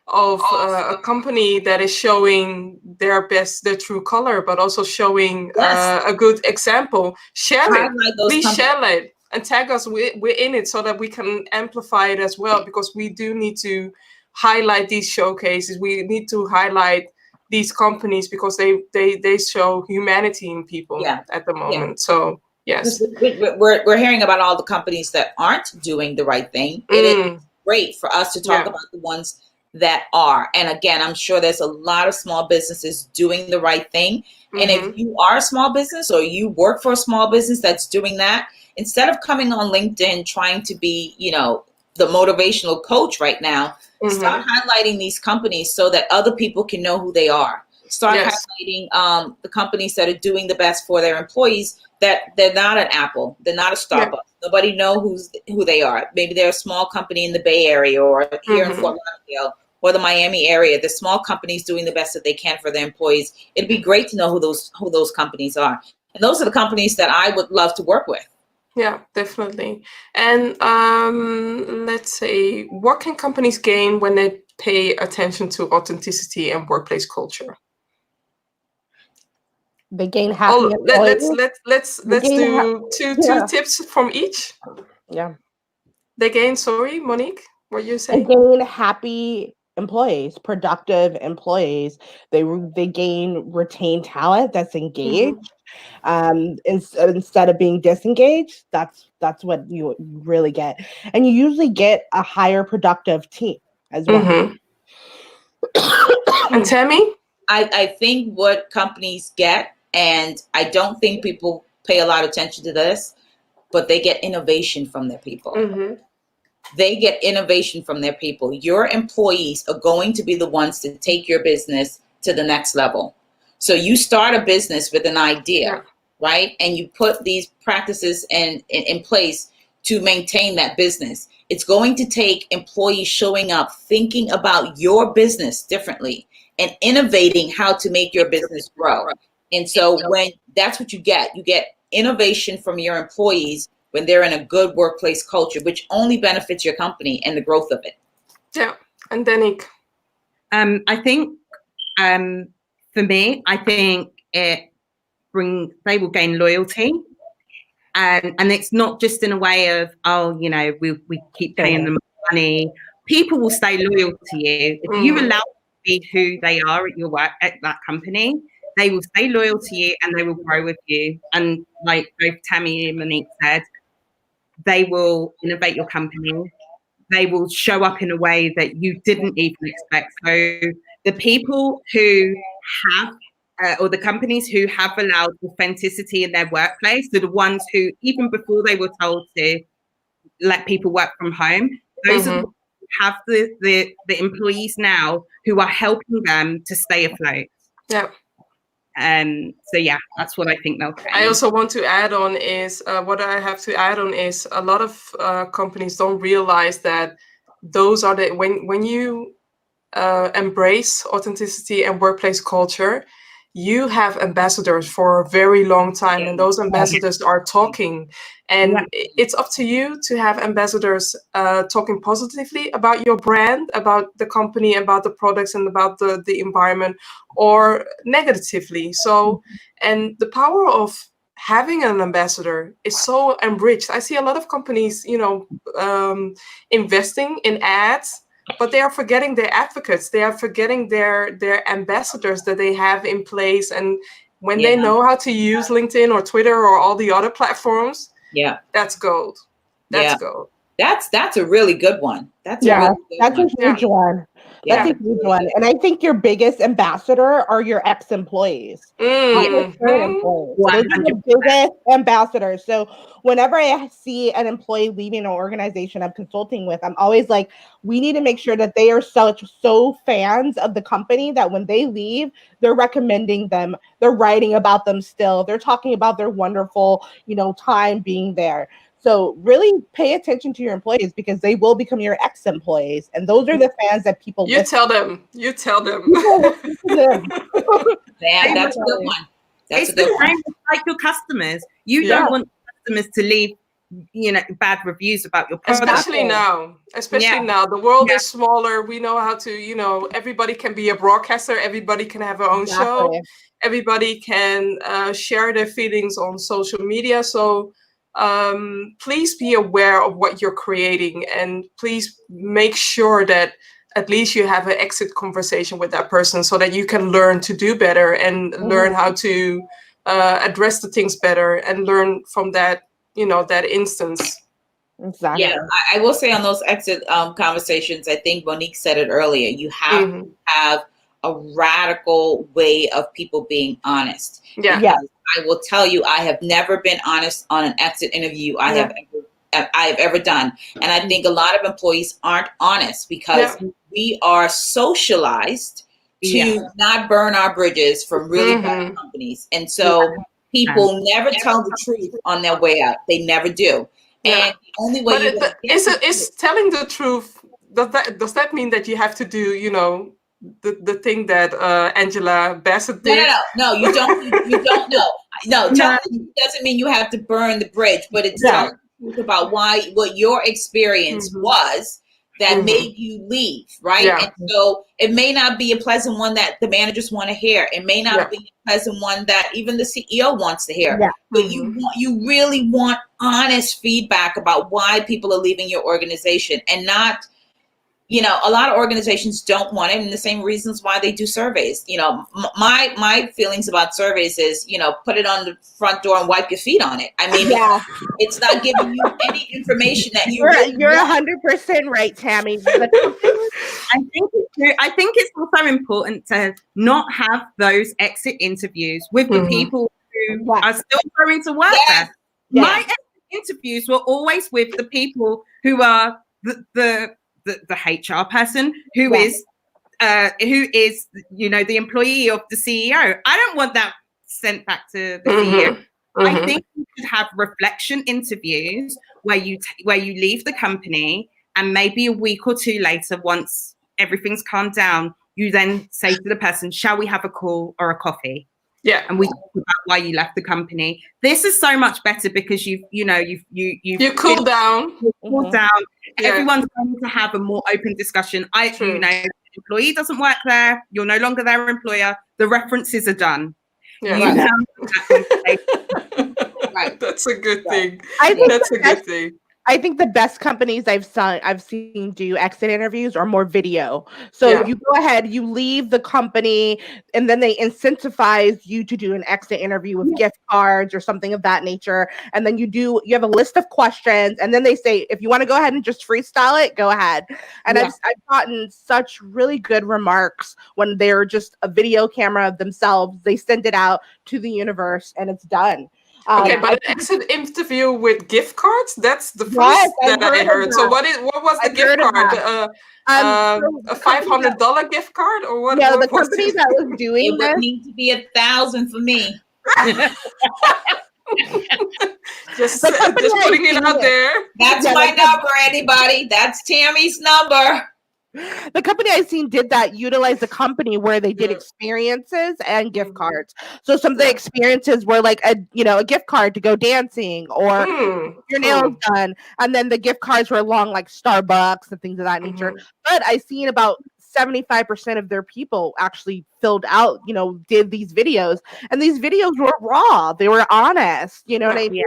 of a company that is showing their true color, but also showing a good example, share it. Please share it and tag us. We're in it so that we can amplify it as well, because we do need to highlight these showcases. We need to highlight these companies because they show humanity in people at the moment. So yes, we're hearing about all the companies that aren't doing the right thing. It is great for us to talk about the ones that are. And again, I'm sure there's a lot of small businesses doing the right thing. And if you are a small business or you work for a small business that's doing that, instead of coming on LinkedIn trying to be, you know, the motivational coach right now, start highlighting these companies so that other people can know who they are. Start highlighting the companies that are doing the best for their employees, that they're not an Apple, they're not a Starbucks. Nobody knows who they are. Maybe they're a small company in the Bay Area or here in Fort Lauderdale or the Miami area. The small companies doing the best that they can for their employees. It'd be great to know who those companies are. And those are the companies that I would love to work with. Yeah, definitely. And let's say, what can companies gain when they pay attention to authenticity and workplace culture? They gain happy employees. Let's do two tips from each. Yeah. They gain, sorry, Monique, what you saying? They gain happy employees, productive employees. They gain retained talent that's engaged. Instead of being disengaged, that's what you really get. And you usually get a higher productive team as well. And Tammy? I think what companies get, and I don't think people pay a lot of attention to this, but they get innovation from their people. They get innovation from their people. Your employees are going to be the ones to take your business to the next level. So you start a business with an idea, right? And you put these practices in place to maintain that business. It's going to take employees showing up, thinking about your business differently and innovating how to make your business grow. And so when that's what you get innovation from your employees when they're in a good workplace culture, which only benefits your company and the growth of it. Yeah. And Dannique? I think for me, I think they will gain loyalty. And it's not just in a way of, oh, you know, we keep paying them money. People will stay loyal to you. If you allow them to be who they are at your work, at that company, they will stay loyal to you and they will grow with you. And like both Tammy and Monique said, they will innovate your company. They will show up in a way that you didn't even expect. So the people who have or the companies who have allowed authenticity in their workplace are the ones who, even before they were told to let people work from home, those are the ones who have the employees now who are helping them to stay afloat. Yeah. So yeah, that's what I think they'll change. I also want to add on is a lot of companies don't realize that those are the when you embrace authenticity and workplace culture, you have ambassadors for a very long time, and those ambassadors are talking, and it's up to you to have ambassadors talking positively about your brand, about the company, about the products, and about the environment, or negatively. So, and the power of having an ambassador is so enriched. I see a lot of companies, investing in ads, but they are forgetting their advocates. They are forgetting their ambassadors that they have in place. And when they know how to use LinkedIn or Twitter or all the other platforms, that's gold. That's gold. That's a really good one. That's a huge one. That's a huge one. And I think your biggest ambassador are your ex-employees. Those are the biggest ambassadors. So whenever I see an employee leaving an organization I'm consulting with, I'm always like, we need to make sure that they are so fans of the company that when they leave, they're recommending them. They're writing about them still. They're talking about their wonderful, time being there. So really pay attention to your employees, because they will become your ex-employees. And those are the fans that people tell them. You tell them. Man, that's a good one. It's the same like your customers. You don't want customers to leave, bad reviews about your product. Especially now. The world is smaller. We know how to, everybody can be a broadcaster. Everybody can have their own show. Everybody can share their feelings on social media. So please be aware of what you're creating, and please make sure that at least you have an exit conversation with that person, so that you can learn to do better and learn how to address the things better, and learn from that, that instance. Exactly. Yeah, I will say on those exit conversations, I think Monique said it earlier, you have to have a radical way of people being honest. I will tell you, I have never been honest on an exit interview I have ever done. And I think a lot of employees aren't honest because we are socialized to not burn our bridges from really bad companies. And so people never tell the truth on their way out. They never do. And the only way is telling the truth, does that mean that you have to do, the thing that Angela Bassett did? No, you don't. You don't know. No, telling the truth doesn't mean you have to burn the bridge, but it's telling the truth about what your experience was that made you leave, right? And so it may not be a pleasant one that the managers want to hear. It may not be a pleasant one that even the CEO wants to hear. But you really want honest feedback about why people are leaving your organization, and not, a lot of organizations don't want it, and the same reasons why they do surveys. My feelings about surveys is, put it on the front door and wipe your feet on it. I mean, it's not giving you any information that you're 100% right, Tammy. I think it's also important to not have those exit interviews with the people who are still going to work there. My exit interviews were always with the people who are the HR person who is the employee of the CEO. I don't want that sent back to the CEO. I think you should have reflection interviews where you leave the company, and maybe a week or two later, once everything's calmed down, you then say to the person, "Shall we have a call or a coffee?" And we talk about why you left the company. This is so much better because you cool down. Cool down. Everyone's going to have a more open discussion. The employee doesn't work there. You're no longer their employer. The references are done. Right. That's a good thing. That's a good thing. I think the best companies I've seen do exit interviews are more video. So you go ahead, you leave the company, and then they incentivize you to do an exit interview with gift cards or something of that nature. And then you have a list of questions, and then they say, if you want to go ahead and just freestyle it, go ahead. And I've gotten such really good remarks when they're just a video camera of themselves. They send it out to the universe, and it's done. Okay, but an exit interview with gift cards, that's the first that I heard. So what was the gift card? A $500 gift card, or what? No, what the company that was doing it would need to be $1,000 for me. just putting it out there. That's my number, anybody. That's Tammy's number. The company I've seen did that, utilize the company where they did experiences and gift cards. So some of the experiences were like a gift card to go dancing or your nails done. And then the gift cards were along like Starbucks and things of that nature. But I've seen about 75% of their people actually filled out, did these videos, and these videos were raw. They were honest, you know what I mean?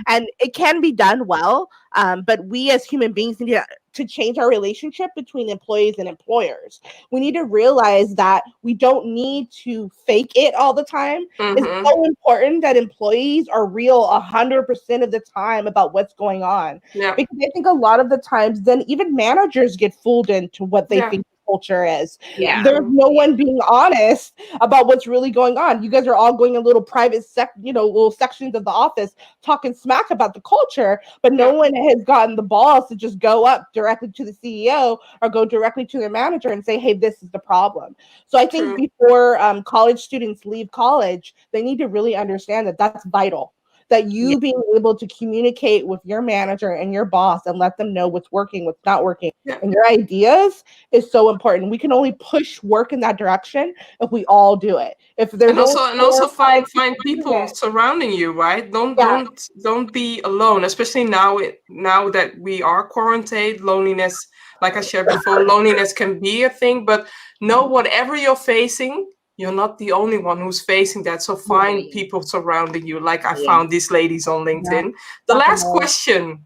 And it can be done well. But we as human beings need to change our relationship between employees and employers. We need to realize that we don't need to fake it all the time. It's so important that employees are real 100% of the time about what's going on. Because I think a lot of the times then even managers get fooled into what they think culture is. There's no one being honest about what's really going on. You guys are all going in little private little sections of the office talking smack about the culture, but no one has gotten the balls to just go up directly to the CEO or go directly to their manager and say, hey, this is the problem. So I think before college students leave college, they need to really understand that that's vital. That you being able to communicate with your manager and your boss and let them know what's working, what's not working, and your ideas is so important. We can only push work in that direction if we all do it. If there's also find people surrounding you, right? Don't be alone, especially now that we are quarantined. Loneliness, like I shared before, loneliness can be a thing, but know whatever you're facing, you're not the only one who's facing that. So find people surrounding you. Like I found these ladies on LinkedIn. The last question,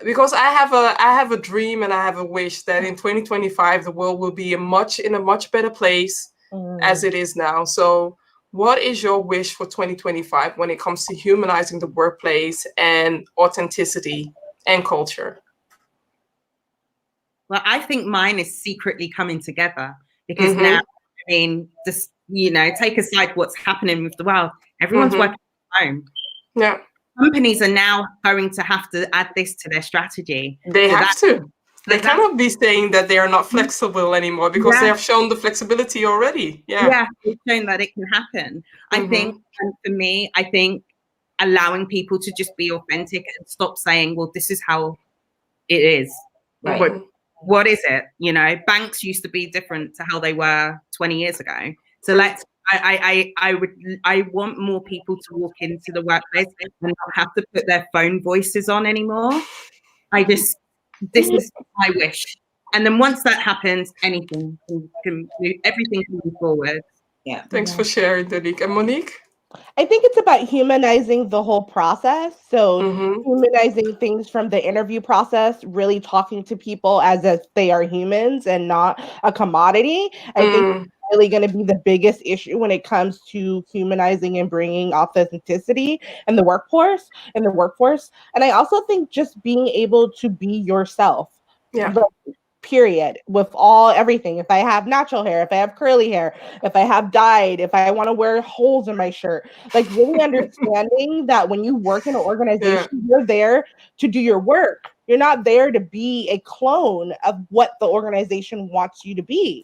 because I have a dream and I have a wish that in 2025, the world will be in a much better place as it is now. So what is your wish for 2025 when it comes to humanizing the workplace and authenticity and culture? Well, I think mine is secretly coming together because now, I mean, just, take aside what's happening with the world. Everyone's working from home. Yeah. Companies are now going to have to add this to their strategy. They have to. They cannot be saying that they are not flexible anymore because they have shown the flexibility already. Yeah, they've shown that it can happen. I think, and for me, I think allowing people to just be authentic and stop saying, well, this is how it is. Right. But what is it? Banks used to be different to how they were 20 years ago. So I want more people to walk into the workplace and not have to put their phone voices on anymore. This is my wish. And then once that happens, everything can move forward. Yeah. Thanks for sharing, Dannique. And Monique? I think it's about humanizing the whole process. So humanizing things from the interview process, really talking to people as if they are humans and not a commodity. I think it's really going to be the biggest issue when it comes to humanizing and bringing authenticity in the workforce. And I also think just being able to be yourself. Period, with everything. If I have natural hair, if I have curly hair, if I have dyed, if I want to wear holes in my shirt, like really understanding that when you work in an organization, you're there to do your work. You're not there to be a clone of what the organization wants you to be.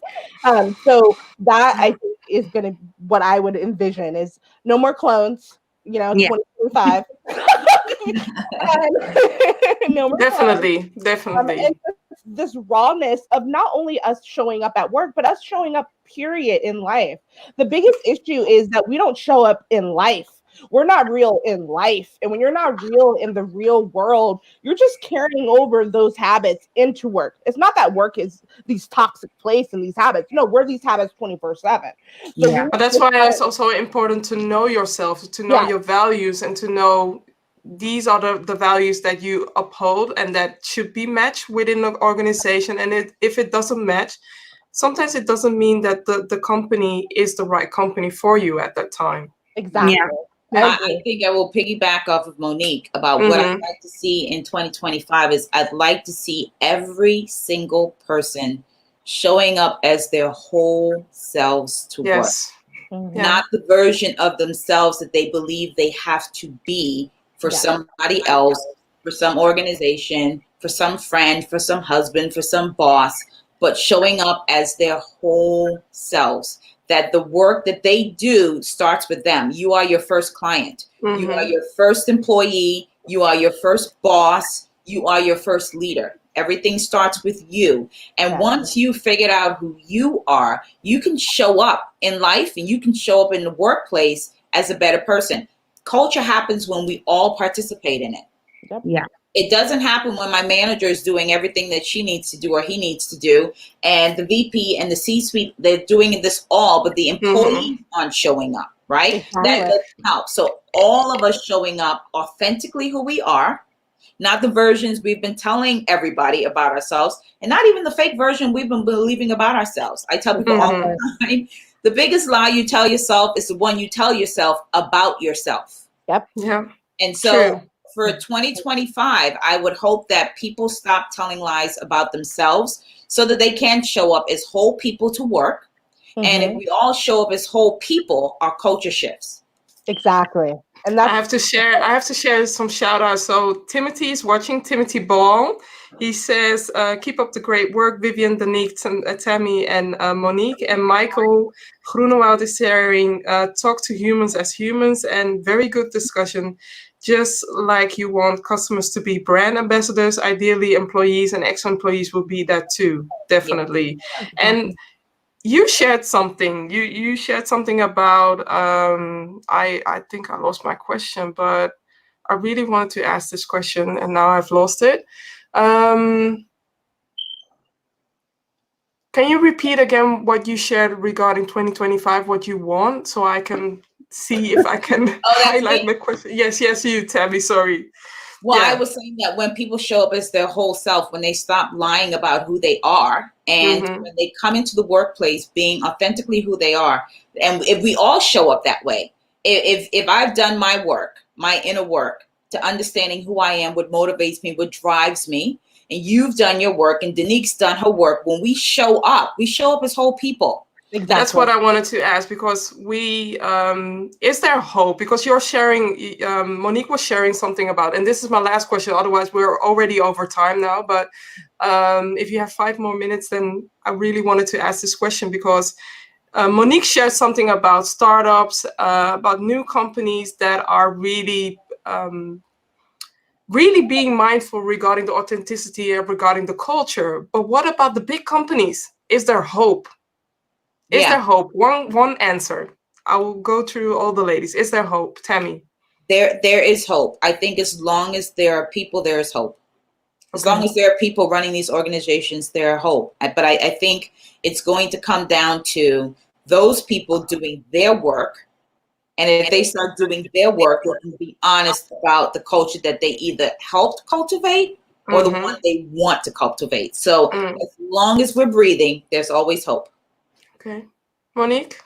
So that I think is going to, what I would envision is no more clones, 2025. No more Definitely. And this rawness of not only us showing up at work, but us showing up, period, in life. The biggest issue is that we don't show up in life. We're not real in life. And when you're not real in the real world, you're just carrying over those habits into work. It's not that work is these toxic place and these habits. No, we're these habits 24/7. But that's why it's also important to know yourself, to know your values, and to know these are the values that you uphold and that should be matched within the organization. And if it doesn't match, sometimes it doesn't mean that the company is the right company for you at that time. Exactly. Yeah. I think I will piggyback off of Monique about what I'd like to see in 2025 is I'd like to see every single person showing up as their whole selves to work. Not the version of themselves that they believe they have to be for somebody else, for some organization, for some friend, for some husband, for some boss, but showing up as their whole selves. That the work that they do starts with them. You are your first client. You are your first employee. You are your first boss. You are your first leader. Everything starts with you. And once you figured out who you are, you can show up in life and you can show up in the workplace as a better person. Culture happens when we all participate in it. Yeah. It doesn't happen when my manager is doing everything that she needs to do or he needs to do. And the VP and the C-suite, they're doing this all, but the employees aren't showing up, right? Exactly. That doesn't help. So all of us showing up authentically who we are, not the versions we've been telling everybody about ourselves, and not even the fake version we've been believing about ourselves. I tell people all the time, the biggest lie you tell yourself is the one you tell yourself about yourself. Yep. Yeah. And so for 2025, I would hope that people stop telling lies about themselves so that they can show up as whole people to work. And if we all show up as whole people, our culture shifts. Exactly. And that's I have to share some shout outs. So Timothy is watching, Timothy Ball. He says, keep up the great work, Vivian, Dannique, Tammy, and Monique. And Michael Groenewald is sharing, talk to humans as humans, and very good discussion. Just like you want customers to be brand ambassadors, ideally employees and ex-employees will be that too, definitely. Yeah. And you shared something. You shared something about. I think I lost my question, but I really wanted to ask this question, and now I've lost it. Can you repeat again what you shared regarding 2025? What you want, so I can see if I can highlight my question. Yes, you, Tammy. Sorry. Well, I was saying that when people show up as their whole self, when they stop lying about who they are, and when they come into the workplace being authentically who they are, and if we all show up that way, if I've done my work, my inner work, to understanding who I am, what motivates me, what drives me, and you've done your work, and Dannique's done her work, when we show up as whole people. Exactly. That's what I wanted to ask, because we, is there hope? Because you're sharing, Monique was sharing something about, and this is my last question, otherwise we're already over time now, but if you have 5 more minutes, then I really wanted to ask this question, because Monique shared something about startups, about new companies that are really, really being mindful regarding the authenticity and regarding the culture. But what about the big companies? Is there hope? Is there hope? One answer. I will go through all the ladies. Is there hope? Tammy. There is hope. I think as long as there are people, there is hope. As long as there are people running these organizations, there are hope. But I think it's going to come down to those people doing their work. And if they start doing their work, they can be honest about the culture that they either helped cultivate or the one they want to cultivate. So as long as we're breathing, there's always hope. Okay. Monique?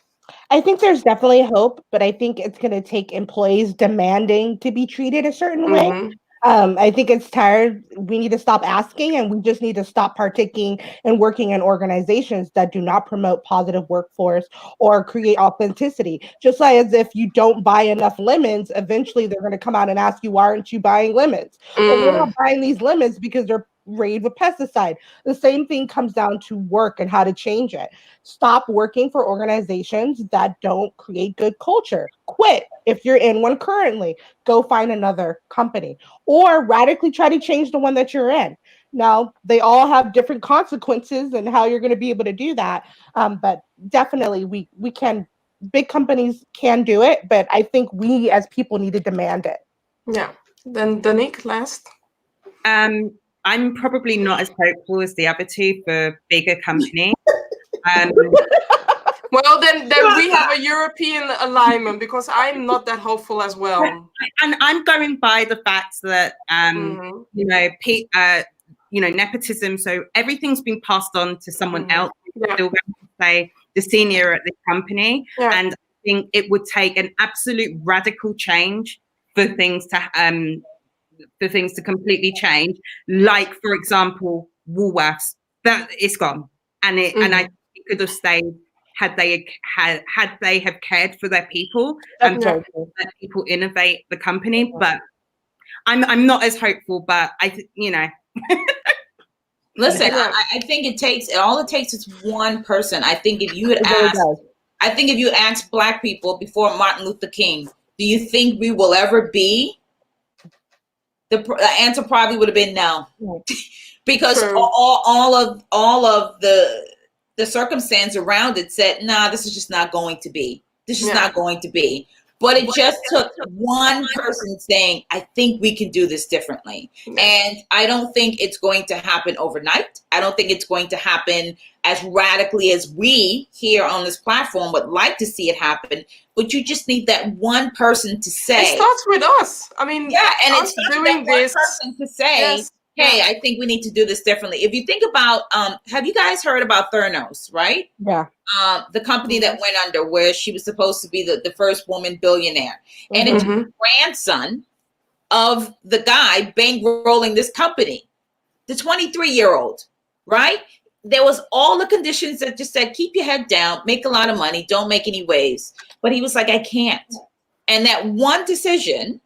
I think there's definitely hope, but I think it's going to take employees demanding to be treated a certain way. I think it's tired. We need to stop asking, and we just need to stop partaking and working in organizations that do not promote positive workforce or create authenticity. Just like as if you don't buy enough lemons, eventually they're going to come out and ask you, why aren't you buying lemons? Well, we're not buying these lemons because they're sprayed with pesticide. The same thing comes down to work and how to change it. Stop working for organizations that don't create good culture. Quit. If you're in one currently, go find another company or radically try to change the one that you're in. Now, they all have different consequences and how you're going to be able to do that. But definitely we can, big companies can do it, but I think we as people need to demand it. Yeah. Then Dannique, last. I'm probably not as hopeful as the other two for bigger companies. Well, then we have a European alignment, because I'm not that hopeful as well. And I'm going by the facts that you know, nepotism. So everything's been passed on to someone else. Yeah. Still going to say the senior at the company, and I think it would take an absolute radical change for things to completely change. Like, for example, Woolworths, that it's gone, and and I think it could have stayed had they have cared for their people and let people innovate the company. But I'm not as hopeful. But you know. Listen, I think it takes is one person. I think if you had asked Black people before Martin Luther King, do you think we will ever be? The answer probably would have been no, because all of the circumstance around it said, nah, this is just not going to be. This is not going to be. But it just took one person saying, I think we can do this differently. And I don't think it's going to happen overnight. I don't think it's going to happen as radically as we here on this platform would like to see it happen. But you just need that one person to say. It starts with us. I mean, and it's doing this one person to say, hey, I think we need to do this differently. If you think about, have you guys heard about Theranos, right? Yeah. The company that went under, where she was supposed to be the first woman billionaire. And it's the grandson of the guy bankrolling this company, the 23-year-old, right? There was all the conditions that just said, keep your head down, make a lot of money, don't make any waves. But he was like, I can't. And that one decision,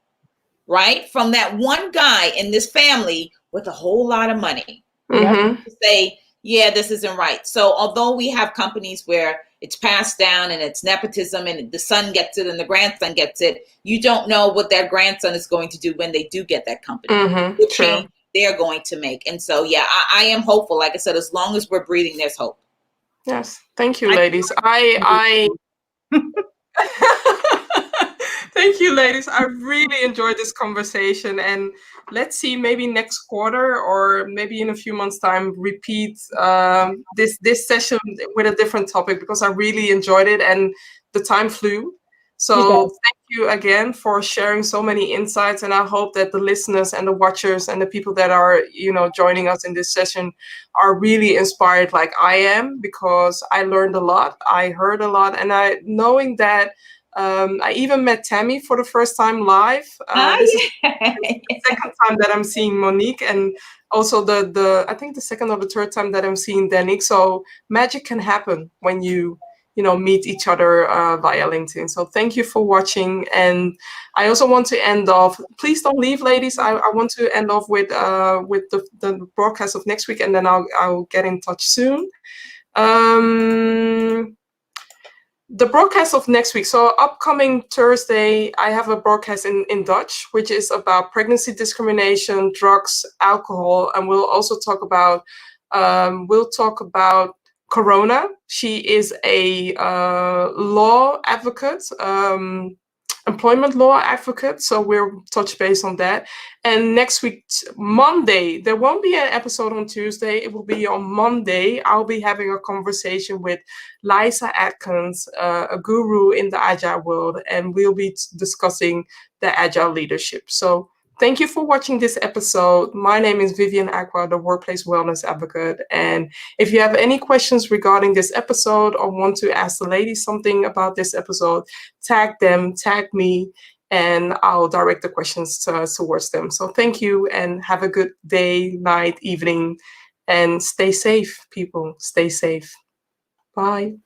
right, from that one guy in this family with a whole lot of money, to say, yeah, this isn't right. So although we have companies where it's passed down and it's nepotism and the son gets it and the grandson gets it, you don't know what that grandson is going to do when they do get that company, the change they're going to make. And so, yeah, I am hopeful. Like I said, as long as we're breathing, there's hope. Yes. Thank you, ladies. Thank you, ladies. I really enjoyed this conversation, and let's see, maybe next quarter or maybe in a few months' time, repeat this session with a different topic, because I really enjoyed it and the time flew. So thank you again for sharing so many insights, and I hope that the listeners and the watchers and the people that are, you know, joining us in this session are really inspired like I am, because I learned a lot, I heard a lot, and knowing that I even met Tammy for the first time live. This is the second time that I'm seeing Monique, and also I think the second or the third time that I'm seeing Dannique. So magic can happen when you meet each other via LinkedIn. So thank you for watching. And I also want to end off, please don't leave, ladies. I want to end off with the broadcast of next week, and then I'll get in touch soon. The broadcast of next week. So upcoming Thursday, I have a broadcast in Dutch, which is about pregnancy discrimination, drugs, alcohol, and we'll also talk about Corona. She is a law advocate, employment law advocate. So we'll touch base on that. And next week, Monday, there won't be an episode on Tuesday. It will be on Monday. I'll be having a conversation with 𝗪𝗂 Atkins, a guru in the Agile world, and we'll be discussing the Agile leadership. So thank you for watching this episode. My name is Vivian Aqua, the Workplace Wellness Advocate. And if you have any questions regarding this episode or want to ask the ladies something about this episode, tag them, tag me, and I'll direct the questions towards them. So thank you, and have a good day, night, evening, and stay safe, people. Stay safe. Bye.